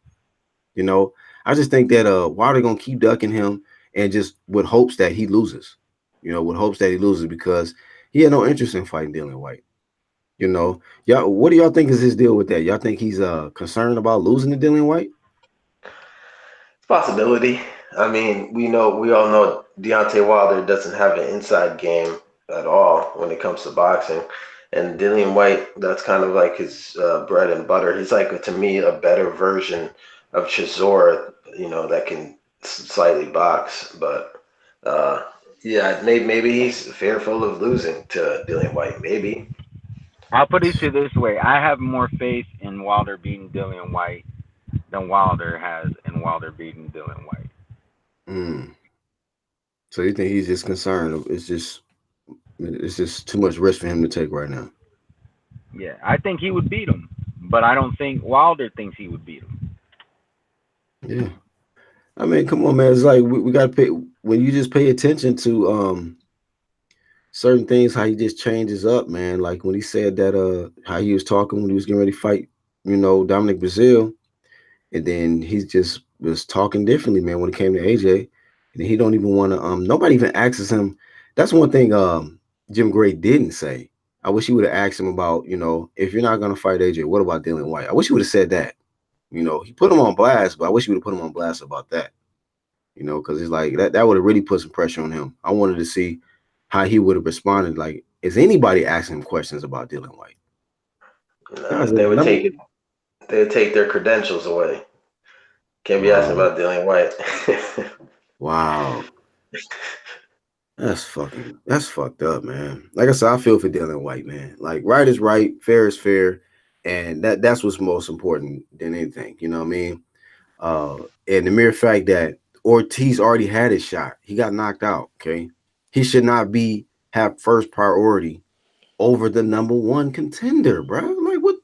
You know, I just think that Wilder gonna keep ducking him and just with hopes that he loses. With hopes that he loses because he had no interest in fighting Dylan White. Y'all, what do y'all think is his deal with that? Y'all think he's concerned about losing to Dylan White? It's a possibility. I mean, we all know Deontay Wilder doesn't have an inside game at all when it comes to boxing, and Dillian White, that's kind of like his bread and butter. He's like, to me, a better version of Chisora, that can slightly box, but uh, yeah, maybe he's fearful of losing to Dillian White. Maybe. I'll put it to you this way: I have more faith in Wilder beating Dillian White than Wilder has in Wilder beating Dillian White. Mm. So you think he's just concerned? It's just too much risk for him to take right now. Yeah, I think he would beat him, but I don't think Wilder thinks he would beat him. Yeah. I mean, come on, man. It's like we got to pay when you just pay attention to certain things, how he just changes up, man. Like when he said that how he was talking when he was getting ready to fight, Dominic Brazil, and then he just was talking differently, man, when it came to AJ. And he don't even want to nobody even asks him. That's one thing Jim Gray didn't say. I wish he would have asked him about, if you're not gonna fight AJ, what about Dylan White? I wish he would have said that. He put him on blast, but I wish he would have put him on blast about that. Because it's like that would have really put some pressure on him. I wanted to see how he would have responded. Like, is anybody asking him questions about Dylan White? Guys, They would number take it. They would take their credentials away. Can't be asking wow, about Dillian White. wow, that's fucked up, man. Like I said, I feel for Dylan White, man. Like, right is right, fair is fair, and that's what's most important than anything. You know what I mean? And the mere fact that Ortiz already had his shot, he got knocked out. Okay, he should not have first priority over the number one contender, bro. Like, what?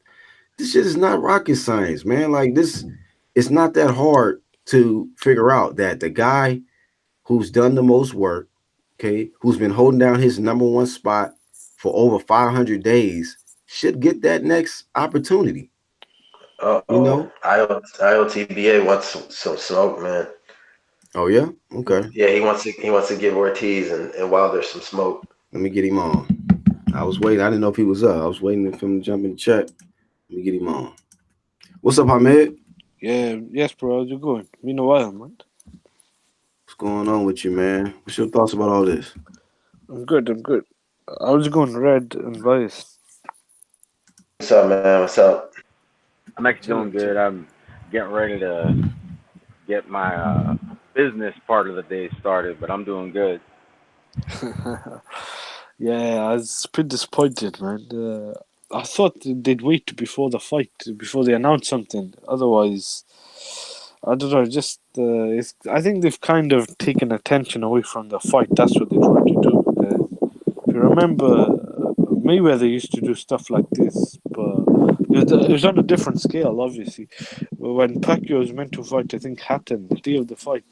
This shit is not rocket science, man. Like, this, it's not that hard to figure out that the guy who's done the most work, okay, who's been holding down his number one spot for over 500 days, should get that next opportunity. You Oh, know? IOTBA wants some smoke, man. Oh yeah, okay. Yeah, he wants to give Ortiz and Wilder some smoke. Let me get him on. I was waiting. I didn't know if he was up. I was waiting for him to jump in the chat. Let me get him on. What's up, Hamed? Yeah, yes, bro. How's it going? Been a while, man. What's going on with you, man? What's your thoughts about all this? I'm good. I'm good. How's it going, Red and Vice? What's up, man? What's up? I'm actually doing Chilling, good. I'm getting ready to get my business part of the day started, but I'm doing good. chilling. Yeah, I was a bit disappointed, man. I thought they'd wait before the fight, before they announce something. Otherwise, I don't know. Just I think they've kind of taken attention away from the fight. That's what they tried to do. If you remember, Mayweather used to do stuff like this, but it was on a different scale, obviously. When Pacquiao was meant to fight, I think Hatton, the day of the fight,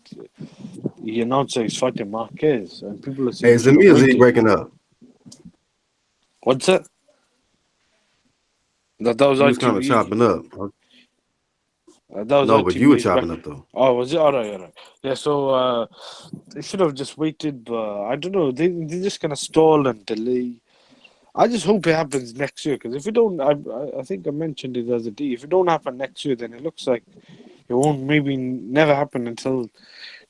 he announced that he's fighting Marquez, and people are Hey, saying he is it should have me or is he waited. breaking up? What's that? That was You was kind of ITV. chopping up. That was No, but you were ITV's back. chopping up though. Oh, was it? All right, all right. Yeah, so they should have just waited, but I don't know. They're just gonna stall and delay. I just hope it happens next year, because if it don't, I think I mentioned it the other day. If it don't happen next year, then it looks like it won't maybe never happen until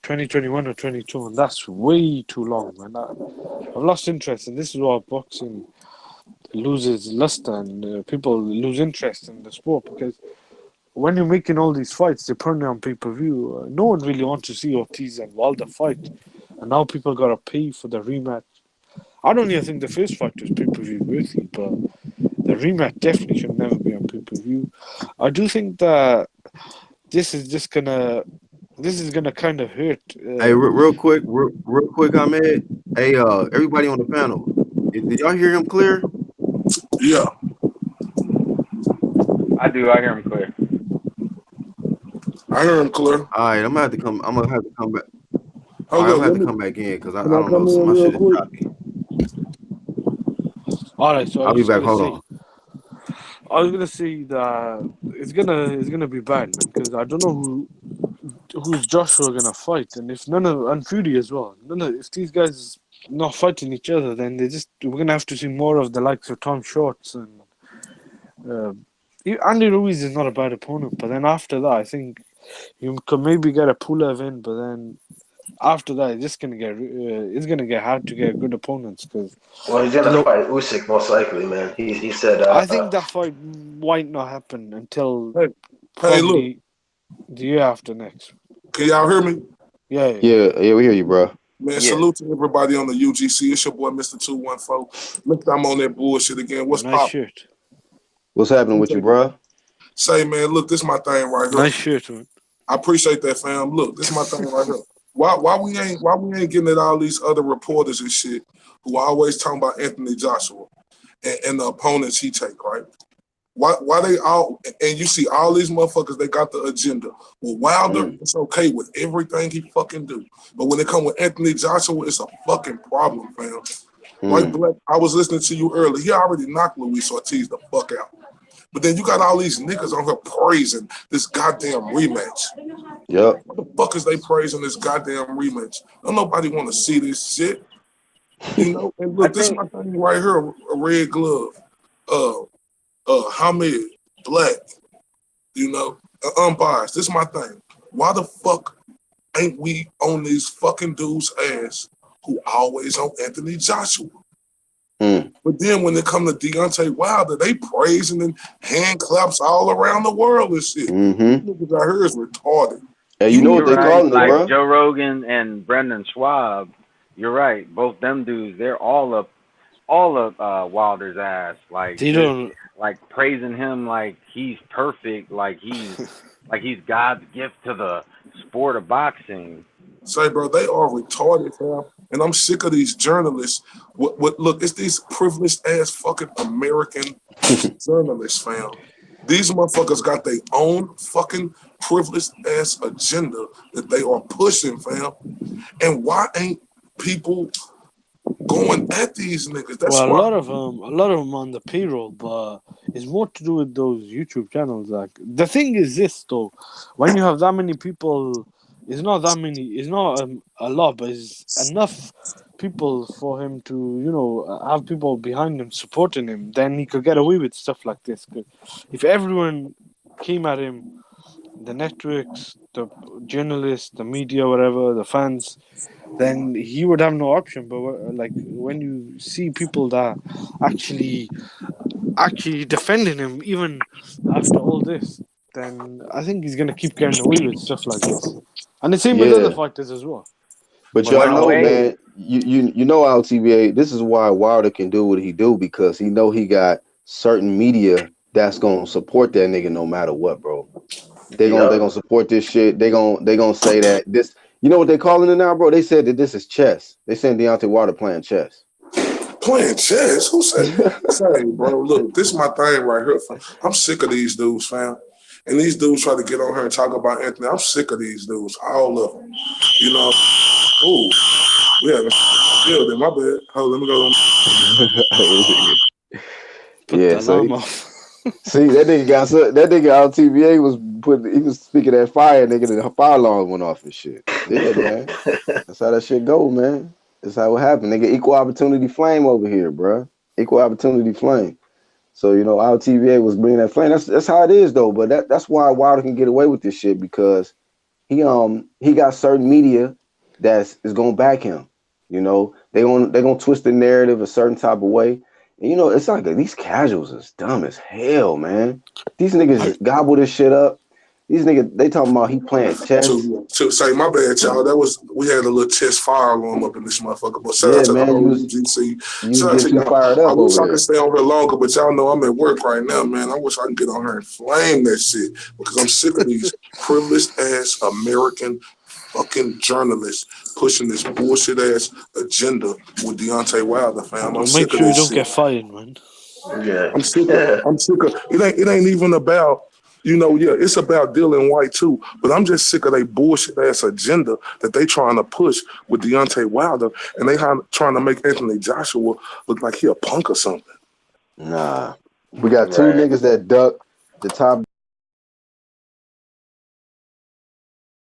2021 or 22, and that's way too long, man. I've lost interest, and this is why boxing loses luster, and people lose interest in the sport, because when you're making all these fights, they're putting it on pay-per-view. No one really wants to see Ortiz and Wilder fight, and now people gotta pay for the rematch. I don't even think the first fight was pay-per-view worthy, but the rematch definitely should never be on pay-per-view. I do think that this is just gonna kind of hurt. Hey, real quick, Ahmed. Hey, everybody on the panel, did y'all hear him clear? Yeah. I do. I hear him clear. I hear him clear. All right, I'm gonna have to come. I'm gonna have to come back. All right, I'm Okay, gonna have let to me come back in because I can I don't know. come So in my real shit is quick? choppy. All right, so I'll be back. Hold on. I was gonna say that it's gonna be bad, man, because I don't know who's Joshua gonna fight, and if and Fury as well. If these guys not fighting each other, then we're gonna have to see more of the likes of Tom Shorts and Andy Ruiz is not a bad opponent, but then after that, I think You could maybe get a Pulev in, but then after that, it's gonna get hard to get good opponents because Well, he's gonna fight Usyk most likely, man. He said. I think that fight might not happen until Hey, look, probably the year after next. can y'all hear me? Yeah. Yeah, we hear you, bro. Man, Yeah. salute to everybody on the UGC. It's your boy, Mr. 214. Look, I'm on that bullshit again. What's Nice poppin'? shirt. What's happening with you, bro? Say, man, look, this my thing right here. Nice shirt, man. I appreciate that, fam. Look, this is my thing right here. Why we ain't getting at all these other reporters and shit who are always talking about Anthony Joshua and the opponents he take, right? Why they all, and you see all these motherfuckers, they got the agenda. Well, Wilder, it's okay with everything he fucking do. But when it come with Anthony Joshua, it's a fucking problem, fam. Like Black, I was listening to you earlier. He already knocked Luis Ortiz the fuck out. But then you got all these niggas on here praising this goddamn rematch. Yep. What the fuck is they praising this goddamn rematch? Don't nobody want to see this shit. You know? And look, this is my thing right here, a red glove. Hamid, Black, you know, unbiased. This is my thing. Why the fuck ain't we on these fucking dudes' ass who always on Anthony Joshua? But then when it come to Deontay Wilder, they praising and hand claps all around the world and shit. Niggas out here is retarded. Hey, you know what they calling it, like bro? Joe Rogan and Brendan Schwab. You're right. Both them dudes, they're all up Wilder's ass. Like They don't. Like praising him like he's perfect, like he's God's gift to the sport of boxing. Say, bro, they are retarded, fam. And I'm sick of these journalists. Look, it's these privileged ass fucking American journalists, fam. These motherfuckers got their own fucking privileged ass agenda that they are pushing, fam. And why ain't people going at these niggas? That's Well, why. a lot of them on the payroll, but it's more to do with those YouTube channels. Like the thing is this though, when you have that many people, it's not that many. It's not a lot, but it's enough people for him to have people behind him supporting him. Then he could get away with stuff like this. If everyone came at him, the networks, the journalists, the media, whatever, the fans, then he would have no option. But like when you see people that actually defending him, even after all this, then I think he's gonna keep getting away with stuff like this. And the same with other fighters as well. But y'all know, man, you know LTBA, this is why Wilder can do what he do, because he know he got certain media that's gonna support that nigga no matter what, bro. They gonna support this shit. They gonna say that this. You know what they calling it now, bro? They said that this is chess. They saying Deontay Wilder playing chess. Playing chess? Who said? Say, bro, look, this is my thing right here. I'm sick of these dudes, fam. And these dudes try to get on here and talk about Anthony. I'm sick of these dudes, all of them. You know, ooh, yeah, my bad. Hold on, let me go. Put the alarm off. See, that nigga out TBA he was speaking that fire, nigga, the fire alarm went off and shit. Yeah, man. That's how that shit go, man. That's how it happened. Nigga, equal opportunity flame over here, bro. Equal opportunity flame. So, our TVA was bringing that flame. That's how it is though. But that's why Wilder can get away with this shit, because he got certain media is gonna back him. They gonna twist the narrative a certain type of way. And, it's like these casuals is dumb as hell, man. These niggas gobble this shit up. These niggas, they talking about he playing chess. To say my bad, y'all. We had a little test fire alarm up in this motherfucker. But shout out to the whole UGC. Shout out to y'all. Fired up. I wish I could stay on here longer, but y'all know I'm at work right now, man. I wish I could get on here and flame that shit, because I'm sick of these privileged ass American fucking journalists pushing this bullshit ass agenda with Deontay Wilder, fam. I'm sick of this shit. Make sure you don't get fired, man. Yeah, I'm sick of. It ain't even about. It's about Dylan White too, but I'm just sick of their bullshit ass agenda that they trying to push with Deontay Wilder, and they trying to make Anthony Joshua look like he a punk or something. Nah, we got two niggas that duck the top